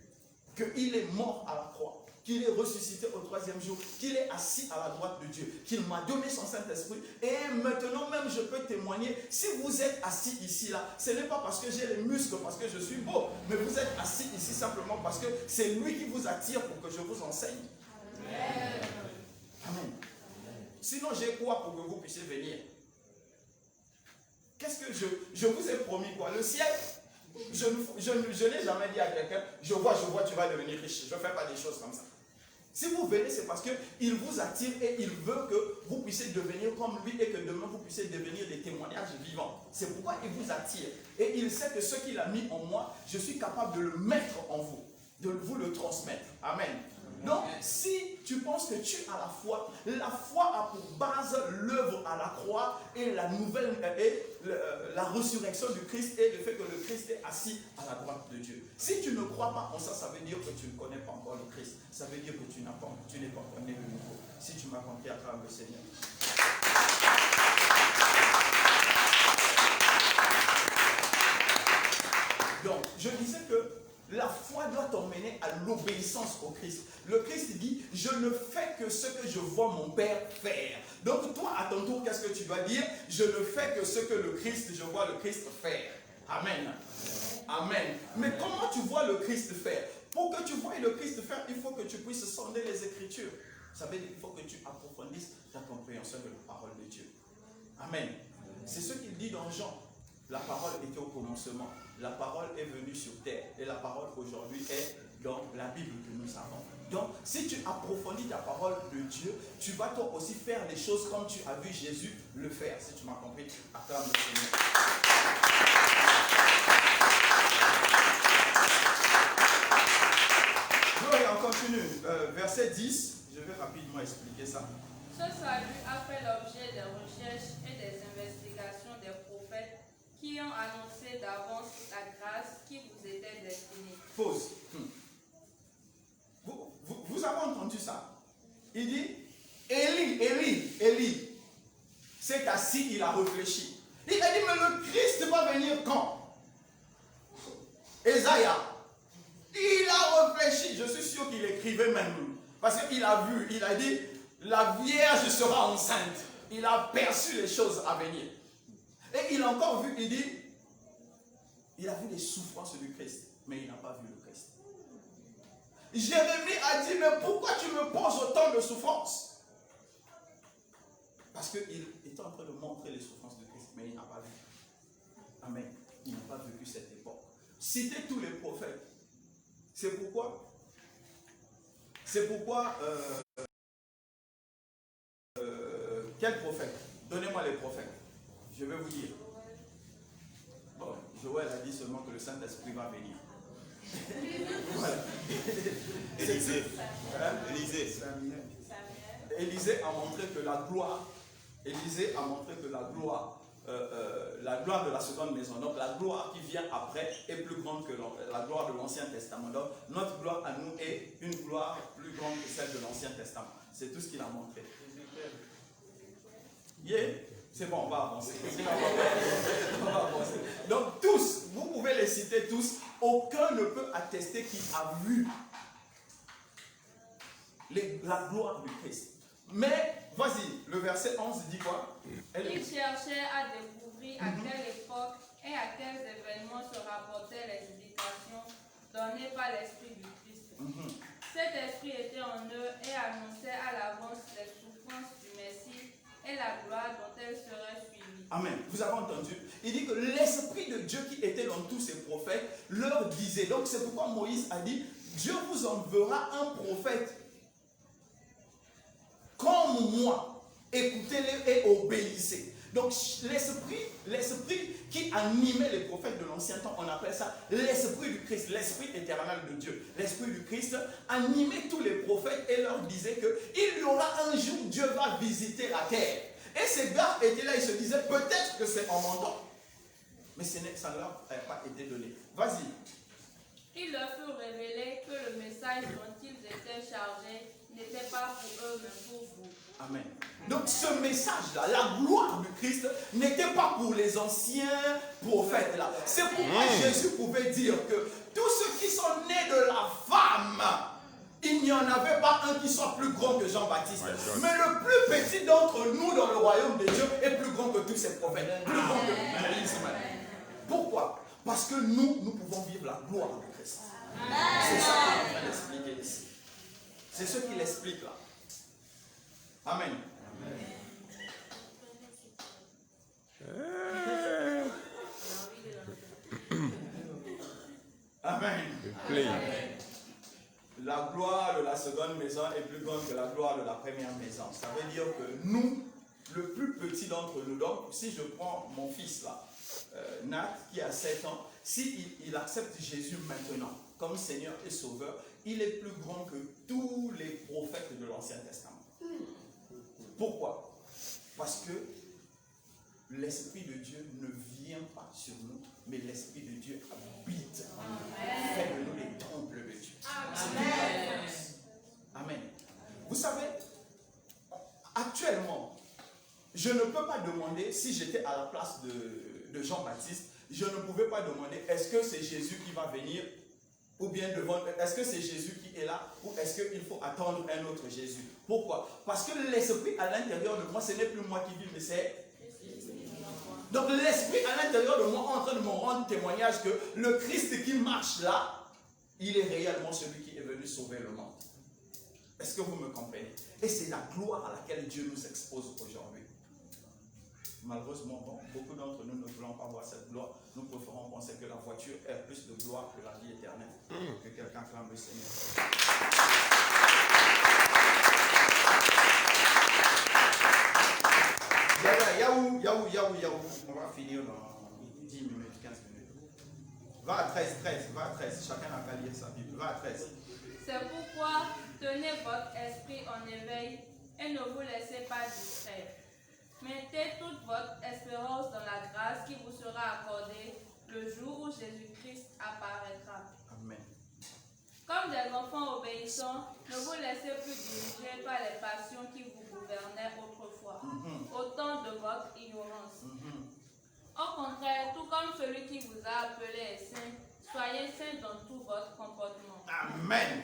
qu'il est mort à la croix, qu'il est ressuscité au 3e jour, qu'il est assis à la droite de Dieu, qu'il m'a donné son Saint-Esprit. Et maintenant même, je peux témoigner, si vous êtes assis ici, là, ce n'est pas parce que j'ai les muscles, parce que je suis beau, mais vous êtes assis ici simplement parce que c'est lui qui vous attire pour que je vous enseigne. Amen. Amen. Sinon, j'ai quoi pour que vous puissiez venir? Qu'est-ce que je vous ai promis quoi? Le ciel? Je n'ai jamais dit à quelqu'un, je vois, tu vas devenir riche. Je ne fais pas des choses comme ça. Si vous venez, c'est parce qu'il vous attire et il veut que vous puissiez devenir comme lui et que demain vous puissiez devenir des témoignages vivants. C'est pourquoi il vous attire. Et il sait que ce qu'il a mis en moi, je suis capable de le mettre en vous, de vous le transmettre. Amen. Donc, si tu penses que tu as la foi a pour base l'œuvre à la croix et la la résurrection du Christ et le fait que le Christ est assis à la droite de Dieu. Si tu ne crois pas en ça, ça veut dire que tu ne connais pas encore le Christ. Ça veut dire que tu n'es pas encore né de nouveau. Si tu m'as compris à travers le Seigneur. Donc, je disais que la foi doit t'emmener à l'obéissance au Christ. Le Christ dit, je ne fais que ce que je vois mon Père faire. Donc toi, à ton tour, qu'est-ce que tu dois dire? Je ne fais que ce que je vois le Christ faire. Amen. Amen. Mais comment tu vois le Christ faire? Pour que tu voies le Christ faire, il faut que tu puisses sonder les Écritures. Ça veut dire qu'il faut que tu approfondisses ta compréhension de la parole de Dieu. Amen. C'est ce qu'il dit dans Jean. La parole était au commencement. La parole est venue sur terre. Et la parole aujourd'hui est dans la Bible que nous avons. Donc, si tu approfondis ta parole de Dieu, tu vas toi aussi faire les choses comme tu as vu Jésus le faire. Si tu m'as compris, acclame le Seigneur. Gloria, on continue. Verset 10, je vais rapidement expliquer ça. Ce salut a fait l'objet des recherches et des investigations des prophètes qui ont annoncé d'avance la grâce qui vous était destinée. Pause. Vous avez entendu ça? Il dit, Élie s'est assis, il a réfléchi. Il a dit, mais le Christ va venir quand? Ésaïe, il a réfléchi. Je suis sûr qu'il écrivait même. Parce qu'il a vu, il a dit, la Vierge sera enceinte. Il a perçu les choses à venir. Et il a encore vu, il dit, il a vu les souffrances du Christ, mais il n'a pas vu le Christ. Jérémie a dit, mais pourquoi tu me poses autant de souffrances? Parce qu'il était en train de montrer les souffrances du Christ, mais il n'a pas vu. Amen. Il n'a pas vécu cette époque. Citez tous les prophètes. C'est pourquoi quel prophète? Donnez-moi les prophètes. Je vais vous dire. Bon, Joël a dit seulement que le Saint-Esprit va venir. Voilà. Élisée. Élisée a montré que la gloire, la gloire de la seconde maison, donc la gloire qui vient après est plus grande que la gloire de l'Ancien Testament. Donc notre gloire à nous est une gloire plus grande que celle de l'Ancien Testament. C'est tout ce qu'il a montré. Yeah. C'est bon, on va avancer. On va avancer. Donc tous, vous pouvez les citer tous, aucun ne peut attester qu'il a vu la gloire du Christ. Mais, vas-y, le verset 11 dit quoi? Il cherchait à découvrir à quelle époque et à quels événements se rapportaient les indications données par l'Esprit du Christ. Cet esprit était en eux et annonçait à l'avance les souffrances du Messie et la gloire dont elle serait suivie. Amen. Vous avez entendu? Il dit que l'Esprit de Dieu qui était dans tous ces prophètes leur disait. Donc c'est pourquoi Moïse a dit, Dieu vous enverra un prophète comme moi. Écoutez-les et obéissez. Donc l'esprit qui animait les prophètes de l'ancien temps, on appelle ça l'esprit du Christ, l'esprit éternel de Dieu. L'esprit du Christ animait tous les prophètes et leur disait qu'il y aura un jour, Dieu va visiter la terre. Et ces gars étaient là, ils se disaient peut-être que c'est en mentant. Mais ça ne leur a pas été donné. Vas-y. Il leur fut révélé que le message dont ils étaient chargés n'était pas pour eux, mais pour vous. Amen. Donc ce message-là, la gloire du Christ, n'était pas pour les anciens prophètes-là. C'est pourquoi Jésus pouvait dire que tous ceux qui sont nés de la femme, il n'y en avait pas un qui soit plus grand que Jean-Baptiste. Mais le plus petit d'entre nous dans le royaume de Dieu est plus grand que tous ces prophètes. Plus grand que Moïse. Pourquoi? Parce que nous pouvons vivre la gloire du Christ. C'est ça qu'il est en train d'expliquer ici. C'est ce qu'il explique là. Amen. Amen. La gloire de la seconde maison est plus grande que la gloire de la première maison. Ça veut dire que nous, le plus petit d'entre nous, donc si je prends mon fils là, Nat, qui a 7 ans, s'il accepte Jésus maintenant comme Seigneur et Sauveur, il est plus grand que tous les prophètes de l'Ancien Testament. Pourquoi? Parce que l'Esprit de Dieu ne vient pas sur nous, mais l'Esprit de Dieu habite en nous. Fait de nous les temples de Dieu. Amen. Amen. Vous savez, actuellement, je ne peux pas demander, si j'étais à la place de Jean-Baptiste, je ne pouvais pas demander, est-ce que c'est Jésus qui va venir? Ou bien devant, est-ce que c'est Jésus qui est là? Ou est-ce qu'il faut attendre un autre Jésus? Pourquoi? Parce que l'Esprit à l'intérieur de moi, ce n'est plus moi qui vis, mais c'est... Donc l'Esprit à l'intérieur de moi est en train de me rendre témoignage que le Christ qui marche là, il est réellement celui qui est venu sauver le monde. Est-ce que vous me comprenez? Et c'est la gloire à laquelle Dieu nous expose aujourd'hui. malheureusement, bon, beaucoup d'entre nous ne voulons pas voir cette gloire. Nous préférons penser que la voiture est plus de gloire que la vie éternelle. Que quelqu'un clame le Seigneur. Yaou. On va finir dans 10 minutes, 15 minutes. Va à 13. Chacun n'a qu'à lire sa Bible. Va à 13. C'est pourquoi tenez votre esprit en éveil et ne vous laissez pas distraire. Mettez toute votre espérance dans la grâce qui vous sera accordée le jour où Jésus-Christ apparaîtra. Amen. Comme des enfants obéissants, ne vous laissez plus diriger par les passions qui vous gouvernaient autrefois, au temps de votre ignorance. Au contraire, tout comme celui qui vous a appelé est saint, soyez saints dans tout votre comportement. Amen.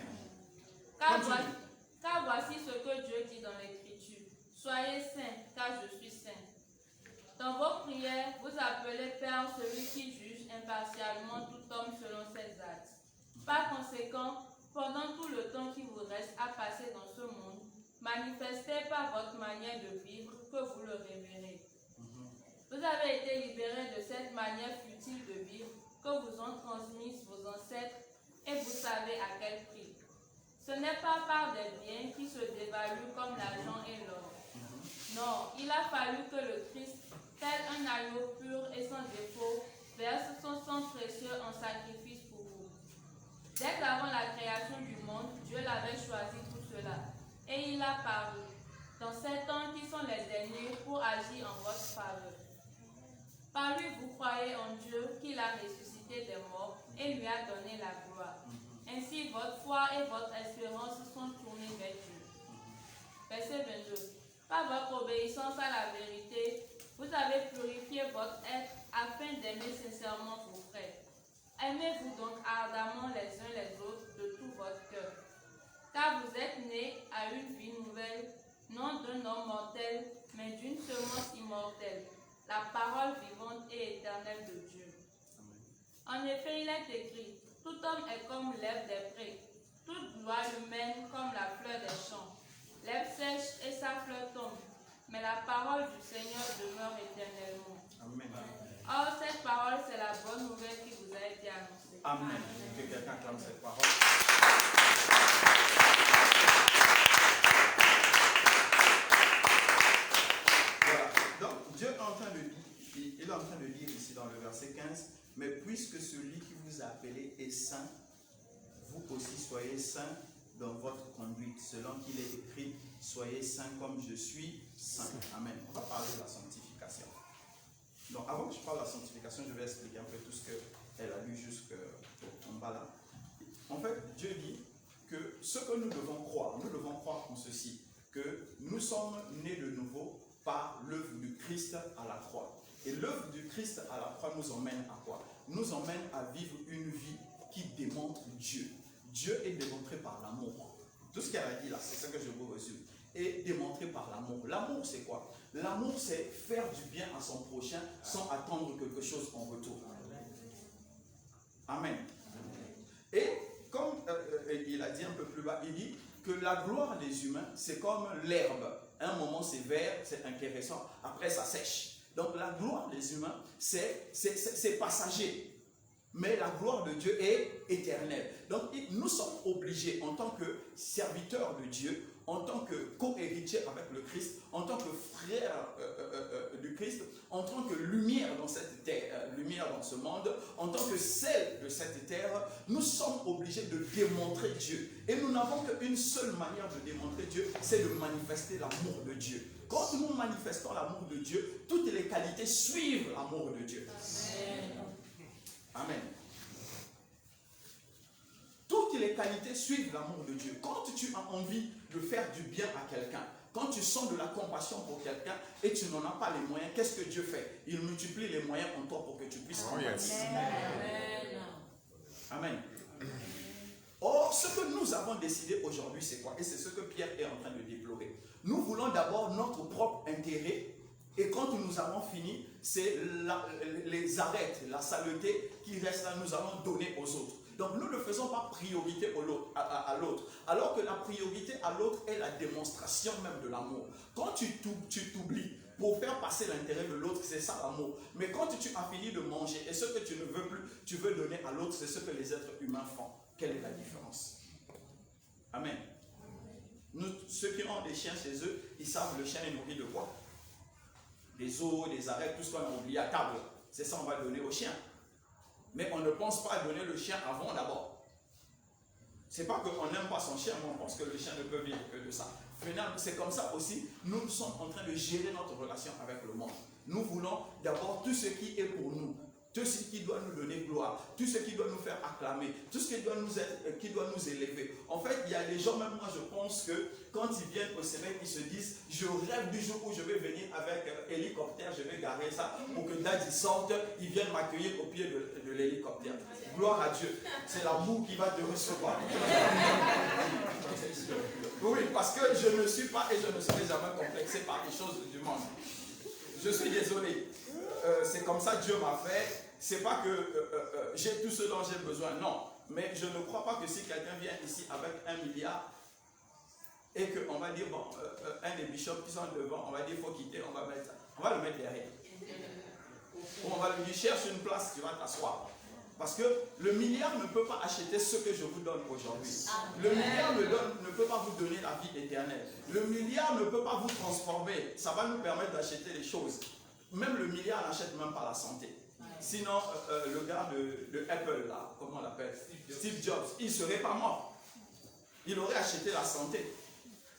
Car voici ce que Dieu dit dans l'Écriture. Soyez saints, car je suis saint. Dans vos prières, vous appelez Père celui qui juge impartialement tout homme selon ses actes. Par conséquent, pendant tout le temps qui vous reste à passer dans ce monde, manifestez par votre manière de vivre que vous le révérez. Vous avez été libérés de cette manière futile de vivre que vous ont transmise vos ancêtres et vous savez à quel prix. Ce n'est pas par des biens qui se dévaluent comme l'argent et l'or. Non, il a fallu que le Christ, tel un agneau pur et sans défaut, verse son sang précieux en sacrifice pour vous. Dès qu'avant la création du monde, Dieu l'avait choisi pour cela, et il a paru dans ces temps qui sont les derniers pour agir en votre faveur. Par lui, vous croyez en Dieu qu'il a ressuscité des morts et lui a donné la gloire. Ainsi, votre foi et votre espérance sont tournées vers Dieu. Verset 22. Par votre obéissance à la vérité, vous avez purifié votre être afin d'aimer sincèrement vos frères. Aimez-vous donc ardemment les uns les autres de tout votre cœur. Car vous êtes nés à une vie nouvelle, non d'un homme mortel, mais d'une semence immortelle, la parole vivante et éternelle de Dieu. En effet, il est écrit, tout homme est comme l'herbe des prés, toute gloire humaine comme la fleur des champs. L'herbe sèche et sa fleur tombe, mais la parole du Seigneur demeure éternellement. Amen. Or, cette parole, c'est la bonne nouvelle qui vous a été annoncée. Amen. Que quelqu'un clame cette parole. Voilà. Donc, Dieu est en train de dire, il est en train de dire ici dans le verset 15, mais puisque celui qui vous a appelé est saint, vous aussi soyez saints dans votre conduite, selon qu'il est écrit, soyez saints comme je suis saint. Amen. On va parler de la sanctification. Donc, avant que je parle de la sanctification, je vais expliquer un peu tout ce qu'elle a lu jusqu'en bas là. En fait, Dieu dit que ce que nous devons croire en ceci, que nous sommes nés de nouveau par l'œuvre du Christ à la croix. Et l'œuvre du Christ à la croix nous emmène à quoi? Nous emmène à vivre une vie qui démontre Dieu. Dieu est démontré par l'amour. Tout ce qu'elle a dit là, c'est ce que je vous résume. Est démontré par l'amour. L'amour, c'est quoi? L'amour, c'est faire du bien à son prochain sans attendre quelque chose en retour. Amen. Et comme il a dit un peu plus bas, il dit que la gloire des humains, c'est comme l'herbe. Un moment, c'est vert, c'est intéressant. Après, ça sèche. Donc, la gloire des humains, c'est passager. Mais la gloire de Dieu est éternelle. Donc, nous sommes obligés, en tant que serviteurs de Dieu, en tant que co-héritiers avec le Christ, en tant que frères du Christ, en tant que lumière dans cette terre, lumière dans ce monde, en tant que sel de cette terre, nous sommes obligés de démontrer Dieu. Et nous n'avons qu'une seule manière de démontrer Dieu, c'est de manifester l'amour de Dieu. Quand nous manifestons l'amour de Dieu, toutes les qualités suivent l'amour de Dieu. Amen. Amen. Toutes les qualités suivent l'amour de Dieu. Quand tu as envie de faire du bien à quelqu'un, quand tu sens de la compassion pour quelqu'un et tu n'en as pas les moyens, qu'est-ce que Dieu fait? Il multiplie les moyens en toi pour que tu puisses compatir. Amen. Or, ce que nous avons décidé aujourd'hui, c'est quoi? Et c'est ce que Pierre est en train de déplorer. Nous voulons d'abord notre propre intérêt. Et quand nous avons fini, c'est les arêtes, la saleté qui reste là, nous allons donner aux autres. Donc nous ne faisons pas priorité à l'autre. Alors que la priorité à l'autre est la démonstration même de l'amour. Quand tu t'oublies pour faire passer l'intérêt de l'autre, c'est ça l'amour. Mais quand tu as fini de manger et ce que tu ne veux plus, tu veux donner à l'autre, c'est ce que les êtres humains font. Quelle est la différence? Amen. Nous, ceux qui ont des chiens chez eux, ils savent le chien est nourri de quoi? Des os, des arêtes, tout ce qu'on a oublié à table. C'est ça qu'on va donner au chien. Mais on ne pense pas à donner le chien avant d'abord. C'est pas qu'on n'aime pas son chien, mais on pense que le chien ne peut vivre que de ça. Finalement, c'est comme ça aussi, nous sommes en train de gérer notre relation avec le monde. Nous voulons d'abord tout ce qui est pour nous. Tout ce qui doit nous donner gloire, tout ce qui doit nous faire acclamer, tout ce qui doit nous élever. En fait, il y a des gens, même moi je pense que quand ils viennent au Sénégal, ils se disent, je rêve du jour où je vais venir avec hélicoptère, je vais garer ça pour que Daddy sorte, ils viennent m'accueillir au pied de l'hélicoptère. Gloire à Dieu. C'est l'amour qui va te recevoir. Oui, parce que je ne suis pas et je ne serai jamais complexé par les choses du monde. Je suis désolé. C'est comme ça que Dieu m'a fait. C'est pas que j'ai tout ce dont j'ai besoin, non. Mais je ne crois pas que si quelqu'un vient ici avec 1 milliard et qu'on va dire, bon, un des bishops qui sont devant, on va dire, il faut quitter, on va le mettre derrière. Ou on va lui dire, cherche une place, tu vas t'asseoir. Parce que le milliard ne peut pas acheter ce que je vous donne aujourd'hui. Le milliard ne peut pas vous donner la vie éternelle. Le milliard ne peut pas vous transformer. Ça va nous permettre d'acheter les choses. Même le milliard n'achète même pas la santé. Sinon, le gars de Apple, là, comment on l'appelle? Steve Jobs, il ne serait pas mort. Il aurait acheté la santé.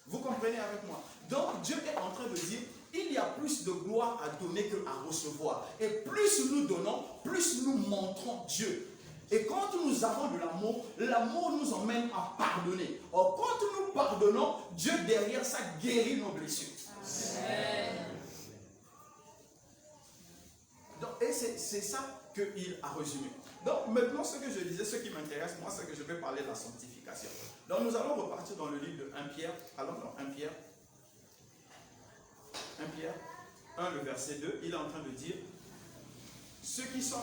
Vous comprenez avec moi? Donc, Dieu est en train de dire, il y a plus de gloire à donner qu'à recevoir. Et plus nous donnons, plus nous montrons Dieu. Et quand nous avons de l'amour, l'amour nous emmène à pardonner. Or, quand nous pardonnons, Dieu derrière ça guérit nos blessures. Amen. Donc, et c'est ça qu'il a résumé. Donc maintenant, ce que je disais, ce qui m'intéresse, moi, c'est que je vais parler de la sanctification. Donc nous allons repartir dans le livre de 1 Pierre. Allons dans 1 Pierre. 1 Pierre 1, le verset 2, il est en train de dire, ceux qui sont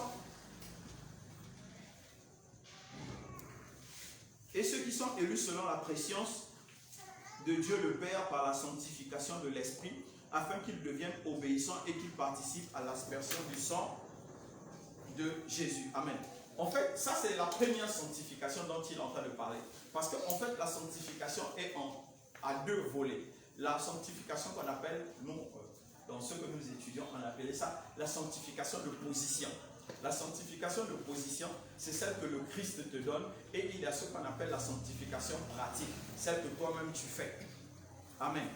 élus selon la préscience de Dieu le Père par la sanctification de l'Esprit, afin qu'ils deviennent obéissants et qu'ils participent à l'aspersion du sang de Jésus. Amen. En fait, ça c'est la première sanctification dont il est en train de parler. Parce qu'en fait, la sanctification est à deux volets. La sanctification qu'on appelle, nous, dans ce que nous étudions, on appelait ça la sanctification de position. La sanctification de position, c'est celle que le Christ te donne, et il y a ce qu'on appelle la sanctification pratique, celle que toi-même tu fais. Amen.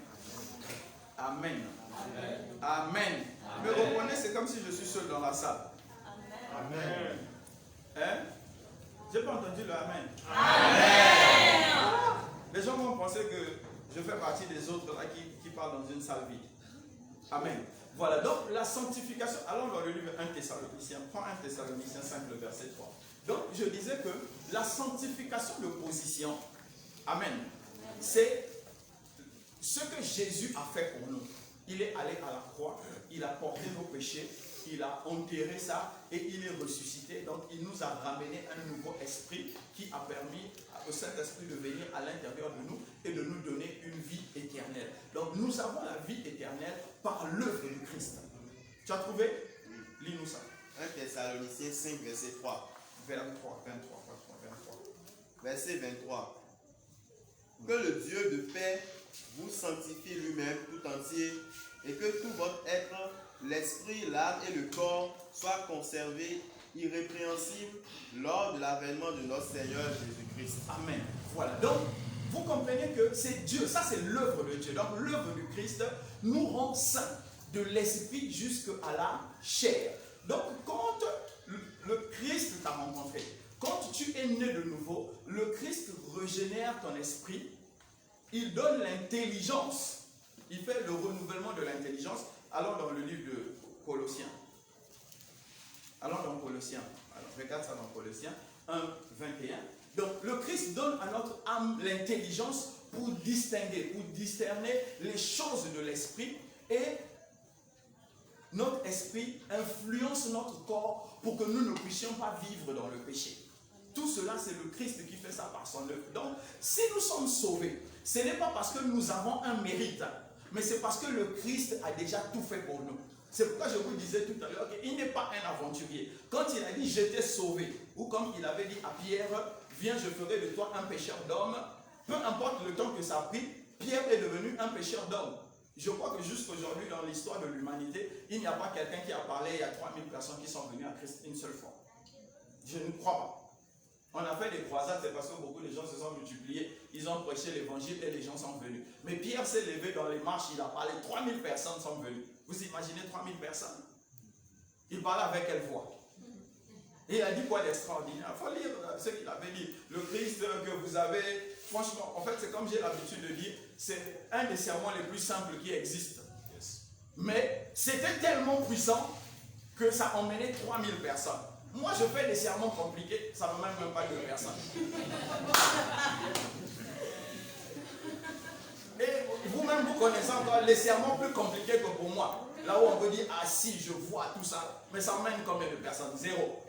Amen. Amen. Amen. Me reprenez, c'est comme si je suis seul dans la salle. Amen. Hein? J'ai pas entendu le Amen. Amen. Les gens vont penser que je fais partie des autres là qui parlent dans une salle vide. Amen. Voilà, donc la sanctification, allons dans le livre 1 Thessaloniciens, prends 1 Thessaloniciens 5, le verset 3. Donc je disais que la sanctification de position, amen, c'est ce que Jésus a fait pour nous. Il est allé à la croix, il a porté nos péchés, il a enterré ça et il est ressuscité. Donc il nous a ramené un nouveau esprit qui a permis au Saint-Esprit de venir à l'intérieur de nous et de nous donner une vie éternelle. Donc nous avons la vie éternelle par l'œuvre du Christ. Tu as trouvé? Lis-nous ça. 1 Thessaloniciens 5, verset 3. 23. Verset 23. Que le Dieu de paix vous sanctifie lui-même tout entier et que tout votre être, l'esprit, l'âme et le corps soient conservés irrépréhensibles lors de l'avènement de notre Seigneur Jésus-Christ. Amen. Voilà. Donc, vous comprenez que c'est Dieu, ça c'est l'œuvre de Dieu. Donc, l'œuvre du Christ nous rend saints de l'esprit jusqu'à la chair. Donc, quand le Christ t'a rencontré, quand tu es né de nouveau, le Christ régénère ton esprit, il donne l'intelligence, il fait le renouvellement de l'intelligence. Allons dans le livre de Colossiens. Allons dans Colossiens. Alors, regarde ça dans Colossiens 1, 21. Donc, le Christ donne à notre âme l'intelligence pour distinguer, pour discerner les choses de l'esprit, et notre esprit influence notre corps pour que nous ne puissions pas vivre dans le péché. Tout cela, c'est le Christ qui fait ça par son œuvre. Donc, si nous sommes sauvés, ce n'est pas parce que nous avons un mérite, mais c'est parce que le Christ a déjà tout fait pour nous. C'est pourquoi je vous disais tout à l'heure qu'il n'est pas un aventurier. Quand il a dit « je t'ai sauvé », ou comme il avait dit à Pierre « viens, je ferai de toi un pêcheur d'hommes », peu importe le temps que ça a pris, Pierre est devenu un pêcheur d'hommes. Je crois que jusqu'aujourd'hui, dans l'histoire de l'humanité, il n'y a pas quelqu'un qui a parlé, il y a 3000 personnes qui sont venues à Christ une seule fois. Je ne crois pas. On a fait des croisades, c'est parce que beaucoup de gens se sont multipliés, ils ont prêché l'évangile et les gens sont venus. Mais Pierre s'est levé dans les marches, il a parlé, 3000 personnes sont venues. Vous imaginez 3000 personnes? Il parlait avec quelle voix? Et il a dit quoi d'extraordinaire? Il faut lire ce qu'il avait dit. Le Christ que vous avez, franchement, en fait, c'est comme j'ai l'habitude de dire, c'est un des sermons les plus simples qui existent. Mais c'était tellement puissant que ça emmenait 3000 personnes. Moi, je fais des sermons compliqués, ça ne m'amène même pas 2 personnes. Et vous-même, vous connaissez encore les sermons plus compliqués que pour moi. Là où on peut dire, ah si, je vois tout ça, mais ça mène combien de personnes? 0.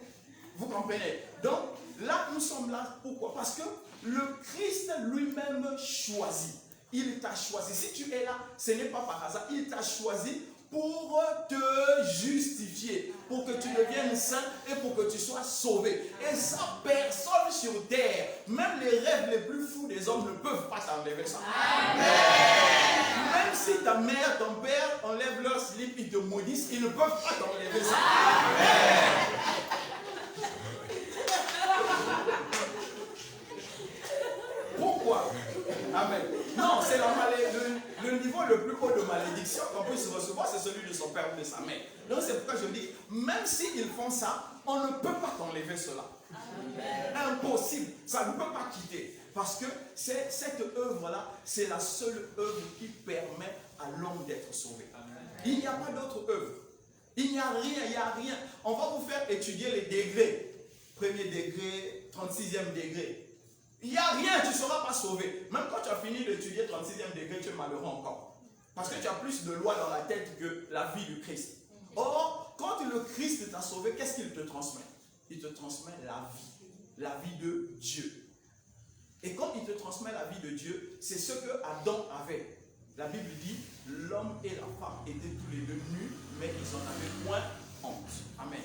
Vous comprenez? Donc, là, nous sommes là, pourquoi? Parce que le Christ lui-même choisit. Il t'a choisi. Si tu es là, ce n'est pas par hasard. Il t'a choisi pour te justifier, pour que tu deviennes saint et pour que tu sois sauvé. Et ça, personne sur terre, même les rêves les plus fous des hommes ne peuvent pas t'enlever ça. Amen. Même si ta mère, ton père enlèvent leur slip, ils te maudissent, ils ne peuvent pas t'enlever ça. Amen. Pourquoi? Amen. Non, c'est le niveau le plus haut de malédiction qu'on puisse recevoir, c'est celui de son père ou de sa mère. Donc c'est pourquoi je dis, même s'ils font ça, on ne peut pas t'enlever cela. Amen. Impossible. Ça ne peut pas quitter. Parce que cette œuvre-là, c'est la seule œuvre qui permet à l'homme d'être sauvé. Amen. Il n'y a pas d'autre œuvre. Il n'y a rien, il n'y a rien. On va vous faire étudier les degrés. Premier degré, 36e degré. Il n'y a rien, tu ne seras pas sauvé. Même quand tu as fini d'étudier 36e degré, tu es malheureux encore. Parce que tu as plus de lois dans la tête que la vie du Christ. Or, quand le Christ t'a sauvé, qu'est-ce qu'il te transmet? Il te transmet la vie de Dieu. Et quand il te transmet la vie de Dieu, c'est ce que Adam avait. La Bible dit, l'homme et la femme étaient tous les deux nus, mais ils n'en avaient point honte. Amen.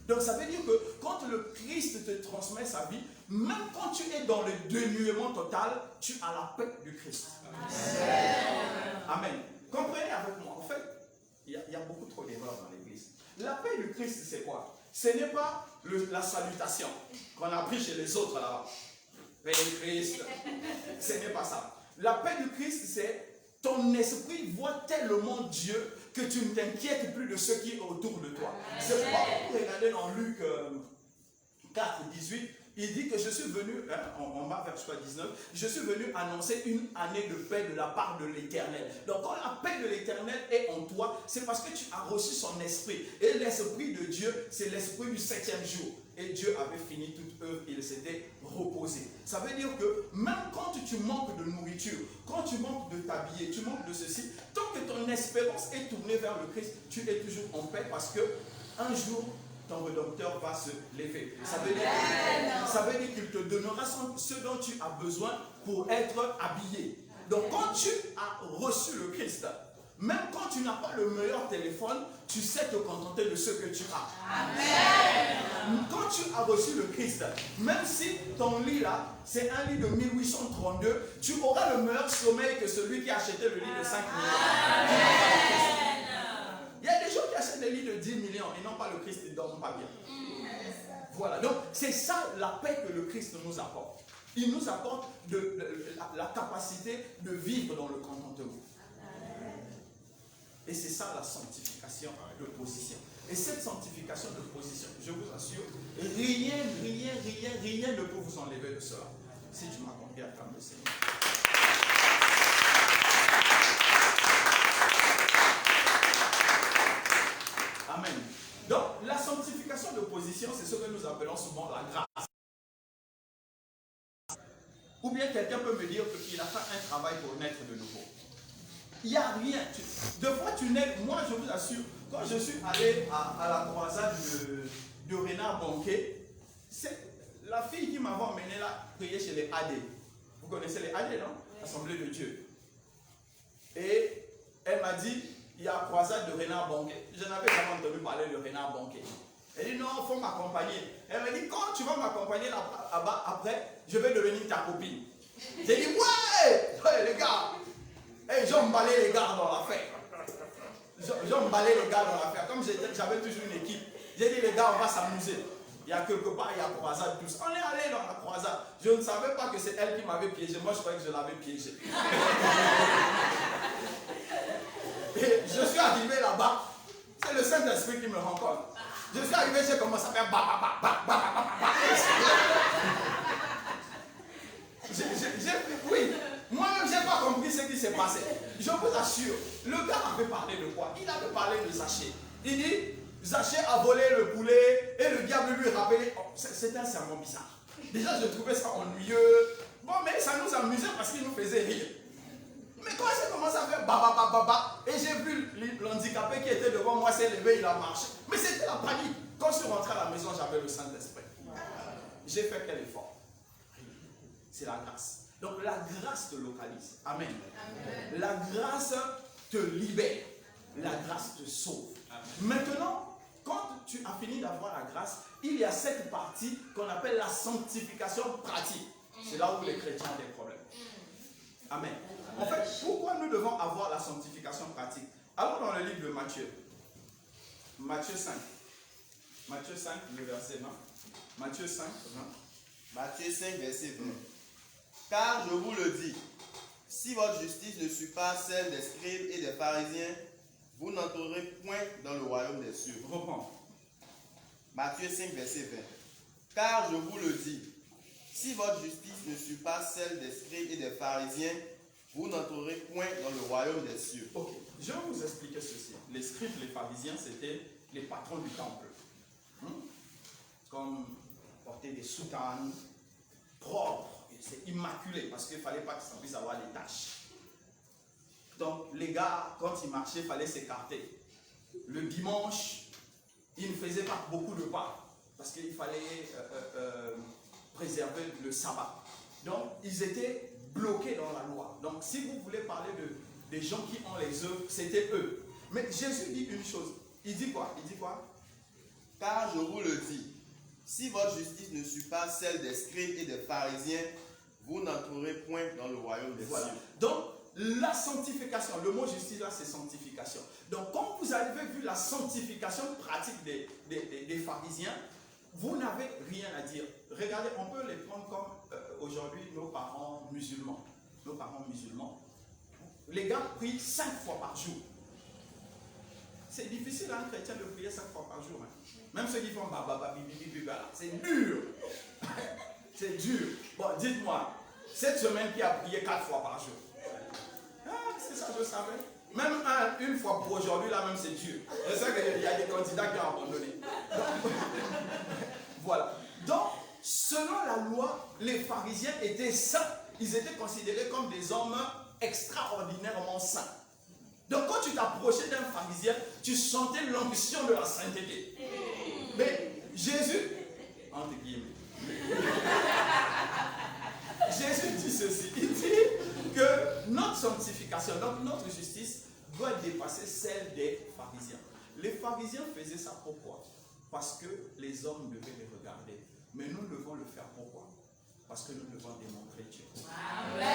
Donc ça veut dire que quand le Christ te transmet sa vie, même quand tu es dans le dénuement total, tu as la paix du Christ. Amen. Amen. Comprenez avec moi, en fait, il y a beaucoup trop d'erreurs dans l'église. La paix du Christ, c'est quoi? Ce n'est pas la salutation qu'on a pris chez les autres là-bas. Paix du Christ. Ce n'est pas ça. La paix du Christ, c'est ton esprit voit tellement Dieu que tu ne t'inquiètes plus de ce qui est autour de toi. C'est pourquoi vous regardez dans Luc 4, 18, il dit que je suis venu, on va vers 19, je suis venu annoncer une année de paix de la part de l'Éternel. Donc quand la paix de l'Éternel est en toi, c'est parce que tu as reçu son esprit. Et l'esprit de Dieu, c'est l'esprit du 7e jour. Et Dieu avait fini toute œuvre, il s'était reposé. Ça veut dire que même quand tu manques de nourriture, quand tu manques de t'habiller, tu manques de ceci, tant que ton espérance est tournée vers le Christ, tu es toujours en paix parce que un jour, ton Rédempteur va se lever. Ça veut dire qu'il te donnera ce dont tu as besoin pour être habillé. Donc quand tu as reçu le Christ, même quand tu n'as pas le meilleur téléphone, tu sais te contenter de ce que tu as. Amen. Quand tu as reçu le Christ, même si ton lit là, c'est un lit de 1832, tu auras le meilleur sommeil que celui qui a acheté le lit de 5 millions. Amen. Il y a des gens qui achètent des lits de 10 millions et n'ont pas le Christ, ils ne dorment pas bien. Voilà, donc c'est ça la paix que le Christ nous apporte. Il nous apporte la capacité de vivre dans le contentement. Et c'est ça la sanctification de position. Et cette sanctification de position, je vous assure, rien ne peut vous enlever de cela. Si tu m'accompagnes à acclamer le Seigneur. Amen. Donc, la sanctification de position, c'est ce que nous appelons souvent la grâce. Ou bien quelqu'un peut me dire qu'il a fait un travail pour naître de nouveau. Il n'y a rien. De fois, tu nais. Moi, je vous assure, quand je suis allé à la croisade de Renard Bonquet, la fille qui m'avait emmené là, prier chez les AD. Vous connaissez les AD, non? Assemblée de Dieu. Et elle m'a dit, il y a croisade de Renard Banquet. Je n'avais jamais entendu parler de Renard Banquet. Elle dit, non, il faut m'accompagner. Elle m'a dit, quand tu vas m'accompagner là-bas, après, je vais devenir ta copine. J'ai dit, ouais, les gars. Et j'ai emballé les gars dans l'affaire. J'ai emballé les gars dans l'affaire. Comme j'avais toujours une équipe, j'ai dit, les gars, on va s'amuser. Il y a quelque part, il y a croisade tous. On est allé dans la croisade. Je ne savais pas que c'est elle qui m'avait piégé. Moi, je croyais que je l'avais piégé. Et je suis arrivé là-bas. C'est le Saint-Esprit qui me rencontre. Je suis arrivé, j'ai commencé à faire oui, moi-même, je n'ai pas compris ce qui s'est passé. Je vous assure, le gars avait parlé de quoi? Il avait parlé de Zachée. Il dit, Zachée a volé le poulet et le diable lui rappelait. Oh, c'était un sermon bizarre. Déjà, je trouvais ça ennuyeux. Bon, mais ça nous amusait parce qu'il nous faisait rire. Mais quand j'ai commencé à faire baba, et j'ai vu l'handicapé qui était devant moi s'est levé, il a marché. Mais c'était la panique. Quand je suis rentré à la maison, j'avais le Saint-Esprit. J'ai fait quel effort? C'est la grâce. Donc la grâce te localise. Amen. Amen. La grâce te libère. La grâce te sauve. Amen. Maintenant, quand tu as fini d'avoir la grâce, il y a cette partie qu'on appelle la sanctification pratique. C'est là où les chrétiens ont des problèmes. Amen. En fait, pourquoi nous devons avoir la sanctification pratique? Allons dans le livre de Matthieu. Matthieu 5. Matthieu 5, le verset 20. Matthieu 5, 20. Matthieu 5, verset 20. Car je vous le dis, si votre justice ne suit pas celle des scribes et des pharisiens, vous n'entrerez point dans le royaume des cieux. Reprends. Matthieu 5, verset 20. Car je vous le dis, si votre justice ne suit pas celle des scribes et des pharisiens, vous n'entrerez point dans le royaume des cieux. Ok, je vais vous expliquer ceci. Les scribes, les pharisiens, c'était les patrons du temple. Comme porter des soutanes propres, c'est immaculé parce qu'il ne fallait pas que ça puisse avoir des taches. Donc les gars, quand ils marchaient, il fallait s'écarter. Le dimanche, ils ne faisaient pas beaucoup de pas parce qu'il fallait préserver le sabbat. Donc ils étaient bloqués dans la loi. Donc si vous voulez parler des gens qui ont les œuvres, c'était eux. Mais Jésus dit une chose. Il dit quoi? Il dit quoi? Car je vous le dis, si votre justice ne suit pas celle des scribes et des pharisiens, vous n'entrerez point dans le royaume des cieux. Donc, la sanctification, le mot justice là, c'est sanctification. Donc, quand vous avez vu la sanctification pratique des pharisiens, vous n'avez rien à dire. Regardez, on peut les prendre comme aujourd'hui nos parents musulmans. Nos parents musulmans. Les gars prient 5 fois par jour. C'est difficile à un chrétien de prier 5 fois par jour. Hein. Même ceux qui font c'est dur. C'est dur. Bon, dites-moi, cette semaine qui a prié 4 fois par jour. Ah, c'est ça, je savais. Même une fois pour aujourd'hui, là même, c'est dur. Je sais qu'il y a des candidats qui ont abandonné. Donc, voilà. Donc, selon la loi, les pharisiens étaient saints. Ils étaient considérés comme des hommes extraordinairement saints. Donc, quand tu t'approchais d'un pharisien, tu sentais l'ambition de la sainteté. Mais Jésus, entre guillemets, Jésus dit ceci, il dit que notre sanctification, donc notre justice, doit dépasser celle des pharisiens. Les pharisiens faisaient ça pourquoi? Parce que les hommes devaient les regarder. Mais nous devons le faire pourquoi? Parce que nous devons démontrer Dieu. Amen.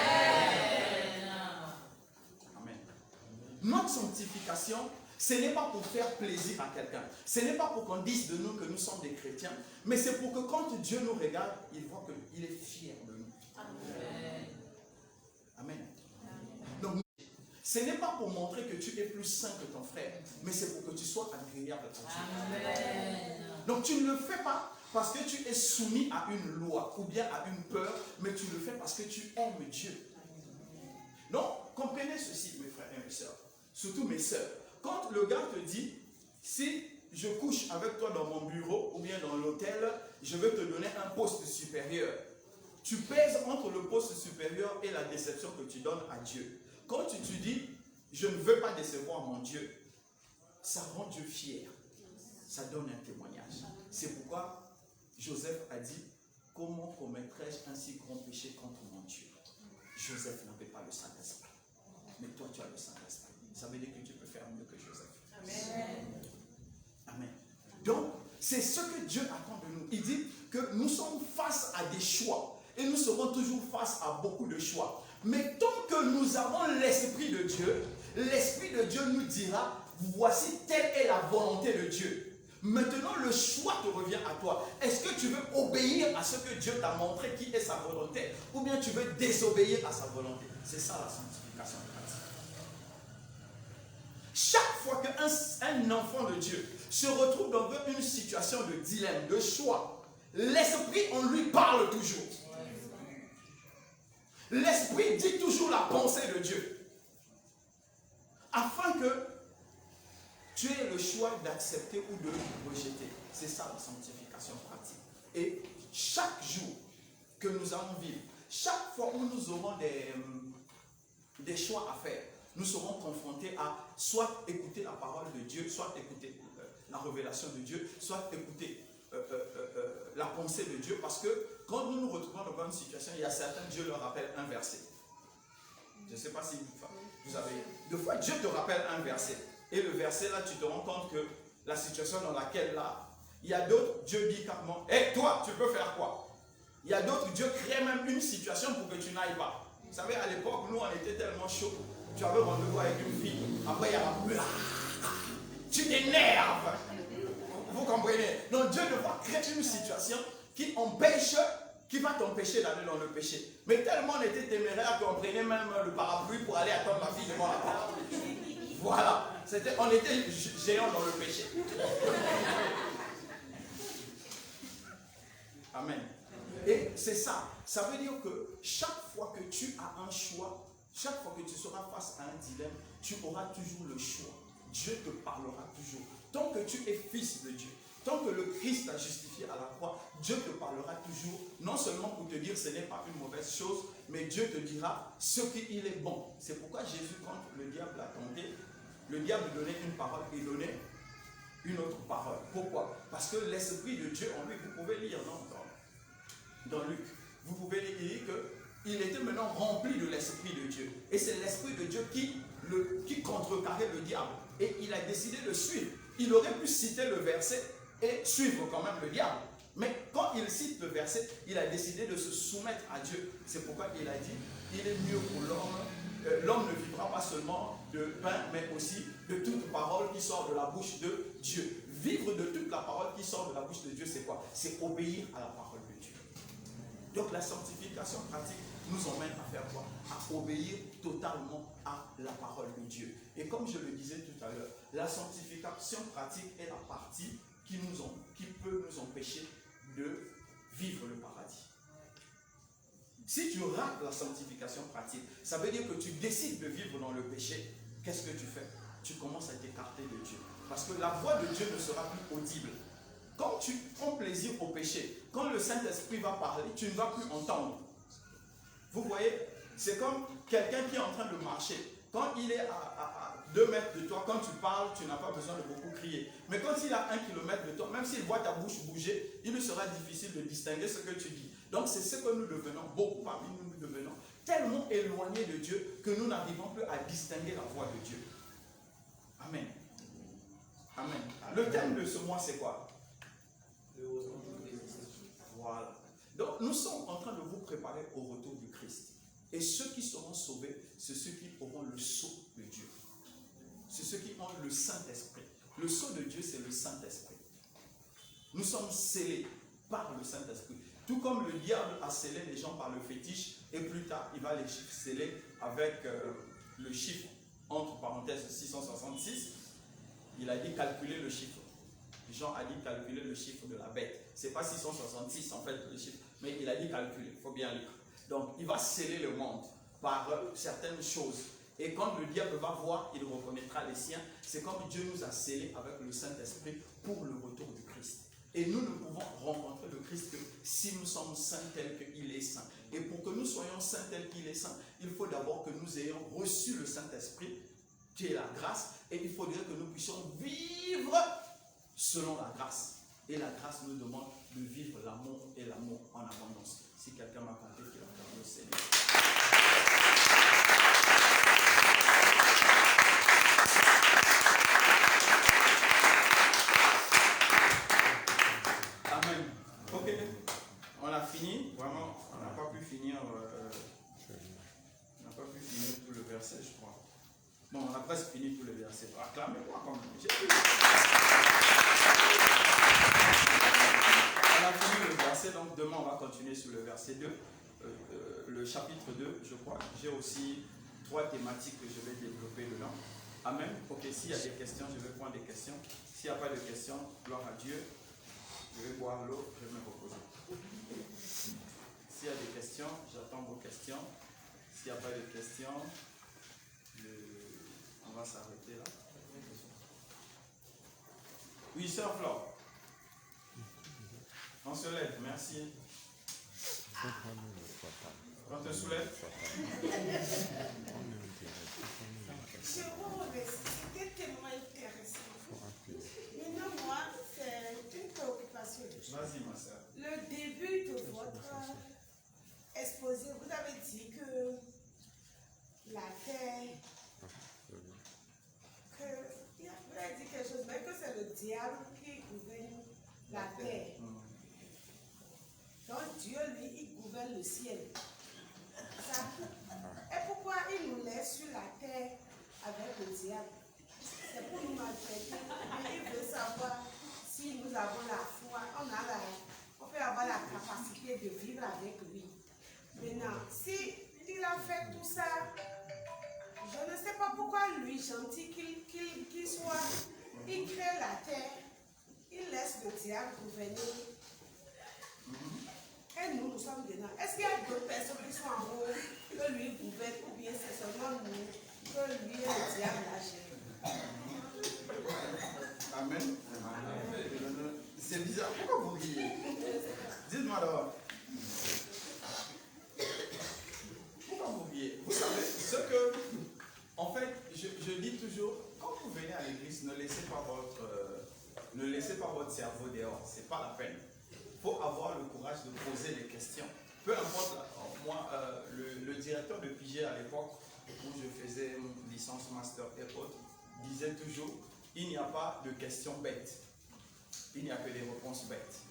Amen. Notre sanctification, ce n'est pas pour faire plaisir à quelqu'un. Ce n'est pas pour qu'on dise de nous que nous sommes des chrétiens. Mais c'est pour que quand Dieu nous regarde, il voit qu'il est fier de nous. Amen. Amen. Donc, ce n'est pas pour montrer que tu es plus saint que ton frère, mais c'est pour que tu sois agréable à ton Dieu. Amen. Donc tu ne le fais pas parce que tu es soumis à une loi ou bien à une peur, mais tu le fais parce que tu aimes Dieu. Donc, comprenez ceci, mes frères et mes sœurs, surtout mes sœurs. Quand le gars te dit, si je couche avec toi dans mon bureau ou bien dans l'hôtel, je vais te donner un poste supérieur. Tu pèses entre le poste supérieur et la déception que tu donnes à Dieu. Quand tu te dis, je ne veux pas décevoir mon Dieu, ça rend Dieu fier. Ça donne un témoignage. C'est pourquoi Joseph a dit, comment commettrais-je un si grand péché contre mon Dieu? Joseph n'avait pas le Saint-Esprit. Mais toi, tu as le Saint-Esprit. Ça veut dire que tu peux faire mieux que Joseph. Amen. Amen. Donc, c'est ce que Dieu attend de nous. Il dit que nous sommes face à des choix. Et nous serons toujours face à beaucoup de choix. Mais tant que nous avons l'Esprit de Dieu, l'Esprit de Dieu nous dira, voici telle est la volonté de Dieu. Maintenant, le choix te revient à toi. Est-ce que tu veux obéir à ce que Dieu t'a montré qui est sa volonté, ou bien tu veux désobéir à sa volonté? C'est ça la sanctification pratique. Chaque fois qu'un enfant de Dieu se retrouve dans une situation de dilemme, de choix, l'Esprit, on lui parle toujours. L'Esprit dit toujours la pensée de Dieu. Afin que tu aies le choix d'accepter ou de rejeter. C'est ça la sanctification pratique. Et chaque jour que nous allons vivre, chaque fois où nous aurons des choix à faire, nous serons confrontés à soit écouter la parole de Dieu, soit écouter la révélation de Dieu, soit écouter la pensée de Dieu. Parce que quand nous nous retrouvons dans une situation, il y a certains, Dieu leur rappelle un verset. Je ne sais pas si vous avez... Des fois, Dieu te rappelle un verset. Et le verset là, tu te rends compte que la situation dans laquelle là, il y a d'autres, Dieu dit carrément, hé, toi, tu peux faire quoi? Il y a d'autres, Dieu crée même une situation pour que tu n'ailles pas. Vous savez, à l'époque, nous, on était tellement chaud. Tu avais rendez-vous avec une fille. Après, il y a la... Tu t'énerves. Vous comprenez? Donc, Dieu devra créer une situation qui va t'empêcher d'aller dans le péché. Mais tellement on était téméraire qu'on prenait même le parapluie pour aller attendre la fille devant la porte. Voilà. On était géants dans le péché. Amen. Et c'est ça. Ça veut dire que chaque fois que tu as un choix, chaque fois que tu seras face à un dilemme, tu auras toujours le choix. Dieu te parlera toujours. Tant que tu es fils de Dieu, tant que le Christ t'a justifié à la croix, Dieu te parlera toujours, non seulement pour te dire ce n'est pas une mauvaise chose, mais Dieu te dira ce qu'il est bon. C'est pourquoi Jésus, quand le diable l'a tenté, le diable donnait une parole et donnait une autre parole. Pourquoi? Parce que l'Esprit de Dieu en lui, vous pouvez lire dans Luc, vous pouvez lire qu'il était maintenant rempli de l'Esprit de Dieu. Et c'est l'Esprit de Dieu qui contrecarrait le diable. Et il a décidé de suivre. Il aurait pu citer le verset et suivre quand même le diable. Mais quand il cite le verset, il a décidé de se soumettre à Dieu. C'est pourquoi il a dit, il est mieux pour l'homme. L'homme ne vivra pas seulement de pain, mais aussi de toute parole qui sort de la bouche de Dieu. Vivre de toute la parole qui sort de la bouche de Dieu, c'est quoi? C'est obéir à la parole de Dieu. Donc la sanctification pratique nous emmène à faire quoi? À obéir totalement à la parole de Dieu. Et comme je le disais tout à l'heure, la sanctification pratique est la partie qui peut nous empêcher de vivre le paradis. Si tu rates la sanctification pratique, ça veut dire que tu décides de vivre dans le péché. Qu'est-ce que tu fais? Tu commences à t'écarter de Dieu. Parce que la voix de Dieu ne sera plus audible. Quand tu prends plaisir au péché, quand le Saint-Esprit va parler, tu ne vas plus entendre. Vous voyez, c'est comme quelqu'un qui est en train de marcher. Quand il est à 2 mètres de toi, quand tu parles, tu n'as pas besoin de beaucoup crier. Mais quand il est à 1 kilomètre de toi, même s'il voit ta bouche bouger, il lui sera difficile de distinguer ce que tu dis. Donc c'est ce que nous devenons, beaucoup parmi nous devenons, tellement éloignés de Dieu que nous n'arrivons plus à distinguer la voix de Dieu. Amen. Amen. Le thème de ce mois, c'est quoi? Voilà. Donc nous sommes en train de vous préparer au retour du Christ. Et ceux qui seront sauvés, c'est ceux qui auront le sceau de Dieu. C'est ceux qui ont le Saint-Esprit. Le sceau de Dieu, c'est le Saint-Esprit. Nous sommes scellés par le Saint-Esprit. Tout comme le diable a scellé les gens par le fétiche, et plus tard, il va les sceller avec le chiffre, entre parenthèses, 666. Il a dit calculer le chiffre. Jean a dit calculer le chiffre de la bête. Ce n'est pas 666 en fait le chiffre, mais il a dit calculer, il faut bien lire. Donc il va sceller le monde par certaines choses. Et quand le diable va voir, il reconnaîtra les siens. C'est comme Dieu nous a scellés avec le Saint-Esprit pour le retour du Christ. Et nous ne pouvons rencontrer le Christ que si nous sommes saints tel qu'il est saint. Et pour que nous soyons saints tel qu'il est saint, il faut d'abord que nous ayons reçu le Saint-Esprit, qui est la grâce, et il faudrait que nous puissions vivre selon la grâce. Et la grâce nous demande de vivre l'amour et l'amour en abondance. Si quelqu'un m'a compté, qu'il acclame le Seigneur. Amen. Ok, on a fini. Vraiment, on n'a pas pu finir. On n'a pas pu finir tout le verset, je crois. Bon, on a presque fini tout le verset. Acclamez-moi quand même. On a fini le verset, donc demain on va continuer sur le verset 2. Le chapitre 2, je crois. J'ai aussi 3 thématiques que je vais développer dedans. Amen. Ok, s'il y a des questions, je vais prendre des questions. S'il n'y a pas de questions, gloire à Dieu. Je vais boire l'eau, je vais me reposer. S'il y a des questions, j'attends vos questions. S'il n'y a pas de questions, on va s'arrêter là. Oui, sœur Flore. On se lève, merci. On te soulève. Je vous remercie, c'était tellement intéressant. Maintenant, moi, c'est une préoccupation. Vas-y, ma soeur. Le début de votre exposé, vous avez dit que la terre, vous avez dit quelque chose, mais que c'est le diable qui gouverne la terre. Donc Dieu, lui, il gouverne le ciel. Ça. Et pourquoi il nous laisse sur la terre avec le diable? C'est pour nous maltraiter. Mais il veut savoir si nous avons la foi, on peut avoir la capacité de vivre avec lui. Maintenant, si il a fait tout ça, je ne sais pas pourquoi lui, gentil qu'il soit, il crée la terre, il laisse le diable gouverner. Et nous sommes dedans. Est-ce qu'il y a d'autres personnes qui sont en haut, que lui gouverne, ou bien c'est seulement nous, que lui et le diable lâchent? Amen. C'est bizarre. Pourquoi vous riez? Dites-moi d'abord. Pourquoi vous riez? Vous savez, ce que, en fait, je dis toujours, quand vous venez à l'église, ne laissez pas votre cerveau dehors. C'est pas la peine. Il faut avoir le courage de poser des questions. Peu importe, moi, le directeur de Pigé à l'époque, où je faisais mon licence, master et autres, disait toujours, il n'y a pas de questions bêtes. Il n'y a que des réponses bêtes.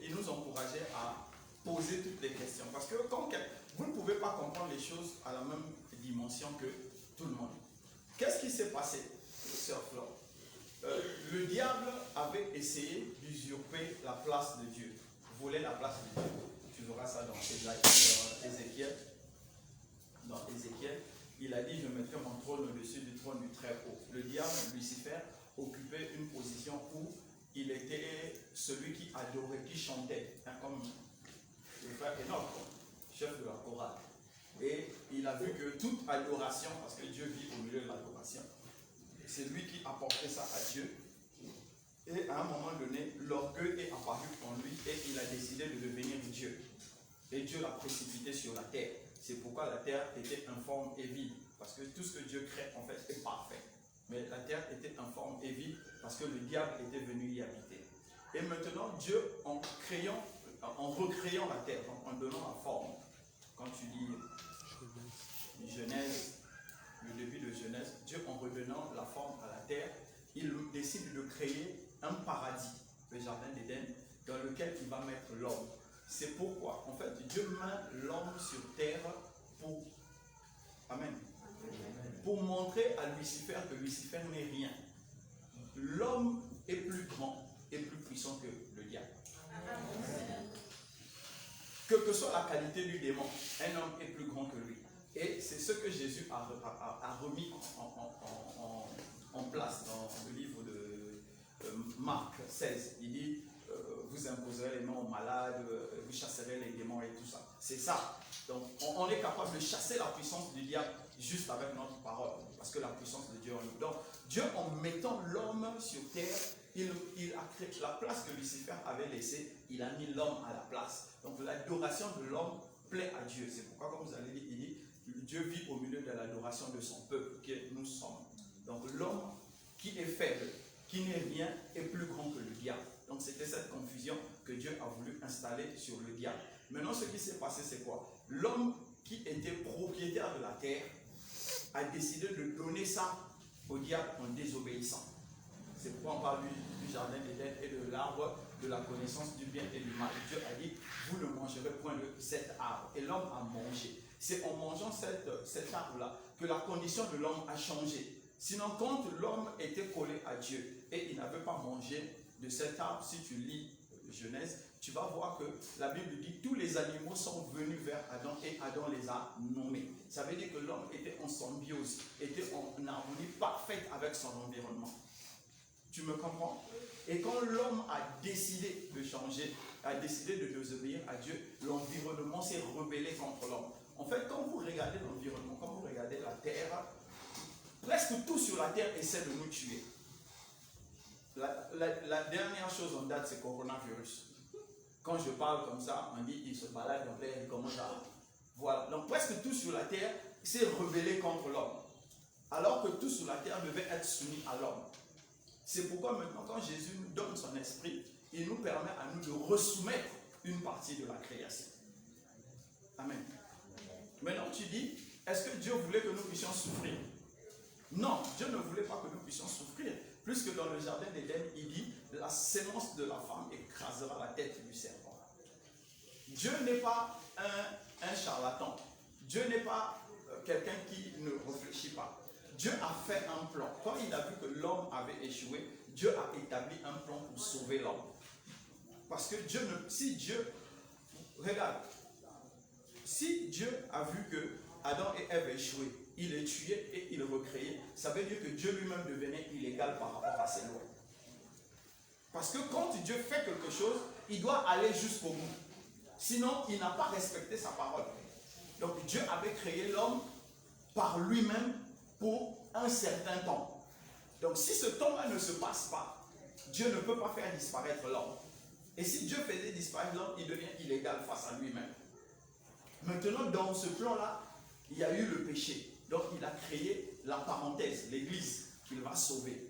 Il nous encourageait à poser toutes les questions. Parce que vous ne pouvez pas comprendre les choses à la même dimension que tout le monde. Qu'est-ce qui s'est passé, sœur Flore? Le diable avait essayé d'usurper la place de Dieu, voler la place de Dieu. Tu verras ça dans Ézéchiel. Dans Ézéchiel, il a dit, je mettrai mon trône au-dessus du trône du Très-Haut. Le diable, Lucifer, occupait une position où il était celui qui adorait, qui chantait, comme le frère Enoch, chef de la chorale. Et il a vu que toute adoration, parce que Dieu vit au milieu de l'adoration, c'est lui qui apportait ça à Dieu. Et à un moment donné, l'orgueil est apparu en lui et il a décidé de devenir Dieu. Et Dieu l'a précipité sur la terre. C'est pourquoi la terre était informe et vide. Parce que tout ce que Dieu crée, en fait, est parfait. Mais la terre était informe et vide parce que le diable était venu y habiter. Et maintenant, Dieu, en recréant la terre, en donnant la forme, quand tu lis Genèse, le début de Genèse, Dieu, en redonnant la forme à la terre, il décide de créer un paradis, le jardin d'Éden, dans lequel il va mettre l'homme. C'est pourquoi, en fait, Dieu met l'homme sur terre pour... Amen. Pour montrer à Lucifer que Lucifer n'est rien. L'homme est plus grand et plus puissant que le diable. Quelle que soit la qualité du démon, un homme est plus grand que lui. Et c'est ce que Jésus a remis en place dans le livre de Marc 16. Il dit, vous imposerez les mains aux malades, vous chasserez les démons et tout ça. C'est ça. Donc on est capable de chasser la puissance du diable juste avec notre parole. Parce que la puissance de Dieu en nous. Donc Dieu, en mettant l'homme sur terre, il a créé la place que Lucifer avait laissée, il a mis l'homme à la place. Donc l'adoration de l'homme plaît à Dieu. C'est pourquoi, comme vous avez dit, il dit, Dieu vit au milieu de l'adoration de son peuple, que nous sommes. Donc l'homme qui est faible, qui qui n'est rien est plus grand que le diable. Donc c'était cette confusion que Dieu a voulu installer sur le diable. Maintenant, ce qui s'est passé, c'est quoi? L'homme qui était propriétaire de la terre a décidé de donner ça au diable en désobéissant. C'est pourquoi on parle du jardin d'Éden et de l'arbre de la connaissance du bien et du mal. Dieu a dit, vous ne mangerez point de cet arbre. Et l'homme a mangé. C'est en mangeant cet arbre-là que la condition de l'homme a changé. Sinon, quand l'homme était collé à Dieu et il n'avait pas mangé de cet arbre, si tu lis Genèse, tu vas voir que la Bible dit tous les animaux sont venus vers Adam et Adam les a nommés. Ça veut dire que l'homme était en symbiose, était en harmonie parfaite avec son environnement. Tu me comprends? Et quand l'homme a décidé de changer, a décidé de désobéir à Dieu, l'environnement s'est rebellé contre l'homme. En fait, quand vous regardez l'environnement, quand vous regardez la terre, presque tout sur la terre essaie de nous tuer. La dernière chose en date, c'est coronavirus. Quand je parle comme ça, on dit il se balade dans l'air, il commence à... Voilà. Donc presque tout sur la terre s'est rebellé contre l'homme. Alors que tout sur la terre devait être soumis à l'homme. C'est pourquoi maintenant, quand Jésus nous donne son esprit, il nous permet à nous de resoumettre une partie de la création. Amen. Maintenant, tu dis, est-ce que Dieu voulait que nous puissions souffrir? Non, Dieu ne voulait pas que nous puissions souffrir. Puisque dans le jardin d'Éden, il dit, la sémence de la femme écrasera la tête du serpent. Dieu n'est pas un charlatan. Dieu n'est pas quelqu'un qui ne réfléchit pas. Dieu a fait un plan. Quand il a vu que l'homme avait échoué, Dieu a établi un plan pour sauver l'homme. Parce que si Dieu a vu que Adam et Ève échouaient, il les tuait et il recréait, ça veut dire que Dieu lui-même devenait illégal par rapport à ses lois. Parce que quand Dieu fait quelque chose, il doit aller jusqu'au bout. Sinon, il n'a pas respecté sa parole. Donc Dieu avait créé l'homme par lui-même pour un certain temps. Donc si ce temps-là ne se passe pas, Dieu ne peut pas faire disparaître l'homme. Et si Dieu faisait disparaître l'homme, il devient illégal face à lui-même. Maintenant, dans ce plan-là, il y a eu le péché. Donc il a créé la parenthèse, l'église qu'il va sauver.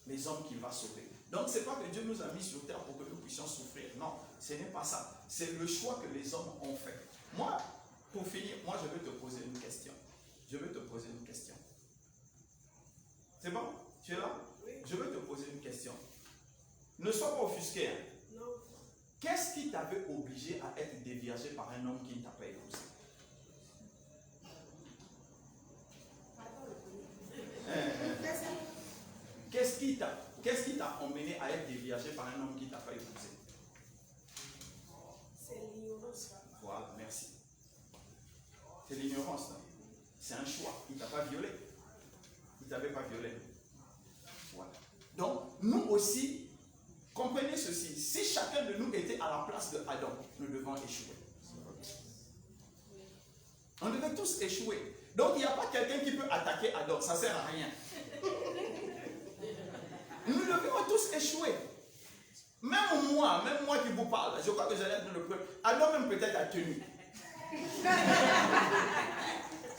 Les hommes qu'il va sauver. Donc ce n'est pas que Dieu nous a mis sur terre pour que nous puissions souffrir. Non, ce n'est pas ça. C'est le choix que les hommes ont fait. Moi, pour finir, je vais te poser une question. Je vais te poser une question. C'est bon? Tu es là? Oui. Je vais te poser une question. Ne sois pas offusqué. Hein? Non. Qu'est-ce qui t'avait obligé à être déviergé par un homme qui ne t'a pas épousé? Qu'est-ce qui t'a emmené à être déviergé par un homme qui ne t'a pas épousé? C'est l'ignorance. Voilà, merci. C'est l'ignorance. C'est un choix. Il ne t'a pas violé. Il ne t'avait pas violé. Voilà. Donc, nous aussi, comprenez ceci. Si chacun de nous était à la place de Adam, nous devons échouer. On devait tous échouer. Donc, il n'y a pas quelqu'un qui peut attaquer Adam. Ça ne sert à rien. Nous devions tous échouer. Même moi qui vous parle, je crois que j'allais être dans le peuple. Adam même peut-être a tenu.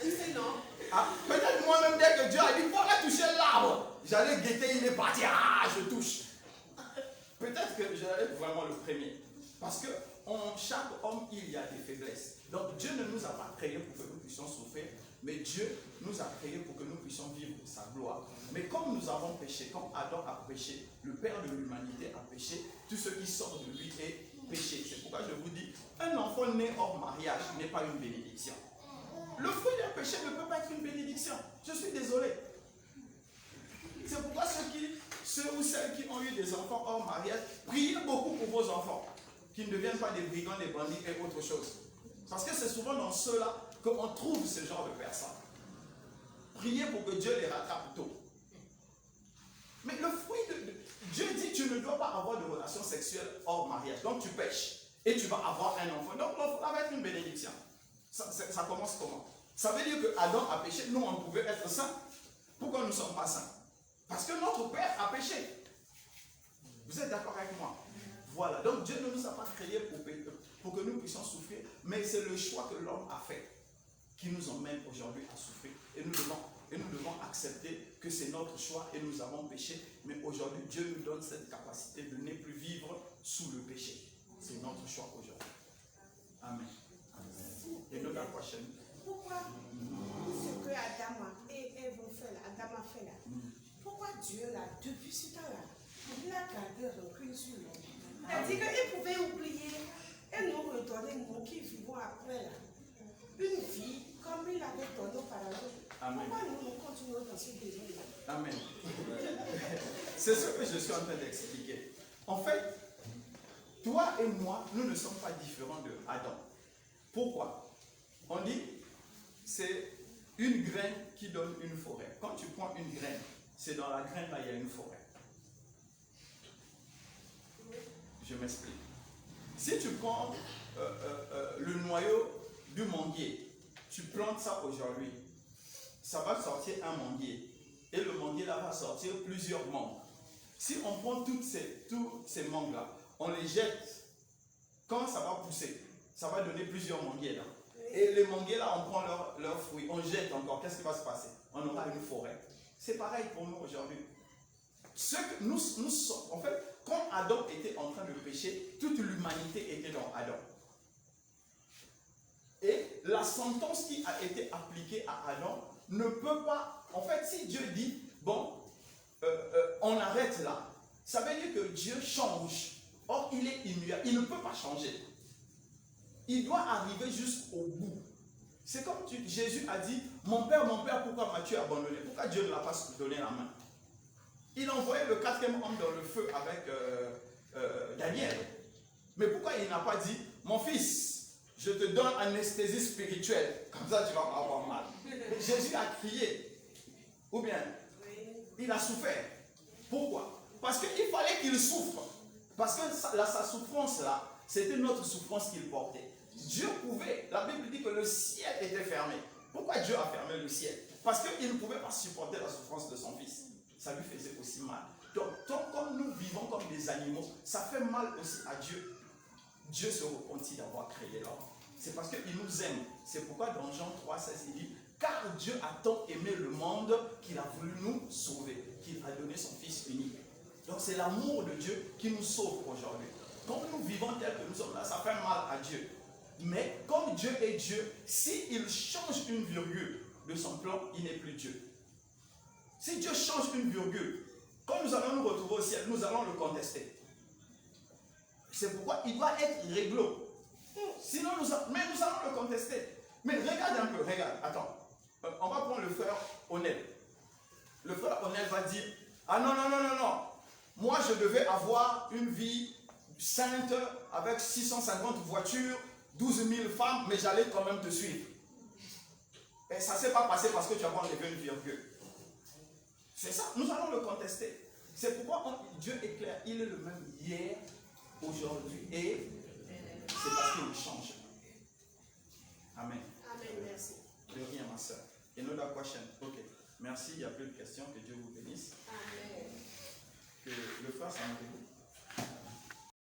Tu sais non? Ah, peut-être moi-même, dès que Dieu a dit, voilà toucher l'arbre, j'allais guetter, il est parti, je touche. Peut-être que j'allais être vraiment le premier. Parce que en chaque homme, il y a des faiblesses. Donc Dieu ne nous a pas créés pour que nous puissions souffrir, mais Dieu nous a créés pour que nous puissions vivre sa gloire. Mais comme nous avons péché, comme Adam a péché, le Père de l'humanité a péché, tout ce qui sort de lui est péché. C'est pourquoi je vous dis, un enfant né hors mariage n'est pas une bénédiction. Le fruit d'un péché ne peut pas être une bénédiction. Je suis désolé. C'est pourquoi ceux ou celles qui ont eu des enfants hors mariage, priez beaucoup pour vos enfants, qui ne deviennent pas des brigands, des bandits et autre chose. Parce que c'est souvent dans ceux-là qu'on trouve ce genre de personnes. Priez pour que Dieu les rattrape tôt. Mais le fruit de Dieu dit tu ne dois pas avoir de relations sexuelles hors mariage. Donc tu pêches et tu vas avoir un enfant. Donc l'enfant va être une bénédiction. Ça commence comment? Ça veut dire que Adam a péché, nous on pouvait être saints. Pourquoi nous ne sommes pas saints? Parce que notre père a péché. Vous êtes d'accord avec moi? Voilà, donc Dieu ne nous a pas créés pour que nous puissions souffrir, mais c'est le choix que l'homme a fait qui nous emmène aujourd'hui à souffrir. Et nous devons et nous devons accepter que c'est notre choix et nous avons péché. Mais aujourd'hui, Dieu nous donne cette capacité de ne plus vivre sous le péché. C'est notre choix aujourd'hui. Amen. Et nous, la prochaine. Pourquoi ce que Adam et Ève ont fait là, Adam a fait là, pourquoi Dieu là, depuis ce temps-là, il a gardé recul sur l'homme? C'est-à-dire qu'il pouvait oublier et nous redonner, nous qui vivons après là, une vie comme il avait donné auparavant. Pourquoi nous continuons dans ce désordre-là? Amen. C'est ce que je suis en train d'expliquer. En fait, toi et moi, nous ne sommes pas différents de Adam. Pourquoi? On dit, c'est une graine qui donne une forêt. Quand tu prends une graine, c'est dans la graine là, il y a une forêt. Je m'explique. Si tu prends le noyau du manguier, tu plantes ça aujourd'hui, ça va sortir un manguier. Et le manguier là va sortir plusieurs mangues. Si on prend tous ces mangues là, on les jette, quand ça va pousser, ça va donner plusieurs manguiers là. Et les manguiers là, on prend leurs fruits, on jette encore, qu'est-ce qui va se passer? On aura une forêt. C'est pareil pour nous aujourd'hui. Ce que nous sommes, en fait, quand Adam était en train de pécher, toute l'humanité était dans Adam. Et la sentence qui a été appliquée à Adam ne peut pas, en fait, si Dieu dit, bon, on arrête là, ça veut dire que Dieu change. Or, il est immuable, il ne peut pas changer. Il doit arriver jusqu'au bout. C'est comme Jésus a dit, mon père, pourquoi m'as-tu abandonné? Pourquoi Dieu ne l'a pas donné la main? Il a envoyé le 4e homme dans le feu avec Daniel. Mais pourquoi il n'a pas dit, mon fils, je te donne anesthésie spirituelle, comme ça tu vas pas avoir mal. Mais Jésus a crié. Ou bien, il a souffert. Pourquoi? Parce qu'il fallait qu'il souffre. Parce que sa souffrance là, c'était notre souffrance qu'il portait. Dieu pouvait, la Bible dit que le ciel était fermé. Pourquoi Dieu a fermé le ciel? Parce qu'il ne pouvait pas supporter la souffrance de son fils. Ça lui faisait aussi mal. Donc, comme nous vivons comme des animaux, ça fait mal aussi à Dieu. Dieu se repentit d'avoir créé l'homme. C'est parce qu'il nous aime. C'est pourquoi dans Jean 3,16 il dit, car Dieu a tant aimé le monde qu'il a voulu nous sauver, qu'il a donné son Fils unique. Donc c'est l'amour de Dieu qui nous sauve aujourd'hui. Quand nous vivons tel que nous sommes là, ça fait mal à Dieu. Mais comme Dieu est Dieu, s'il change une virgule de son plan, il n'est plus Dieu. Si Dieu change une virgule, quand nous allons nous retrouver au ciel, nous allons le contester. C'est pourquoi il doit être réglo. Sinon, nous allons le contester. Mais regarde un peu, regarde, attends. On va prendre le frère Onel. Le frère Onel va dire, ah non, moi je devais avoir une vie sainte avec 650 voitures, 12 000 femmes, mais j'allais quand même te suivre. Et ça ne s'est pas passé parce que tu as enlevé une virgule. C'est ça, nous allons le contester. C'est pourquoi Dieu est clair, il est le même hier, aujourd'hui, et c'est parce qu'il change. Amen. Amen, merci. De rien, ma soeur. Et nous, la prochaine. Ok. Merci, il n'y a plus de questions. Que Dieu vous bénisse. Amen. Que le frère s'en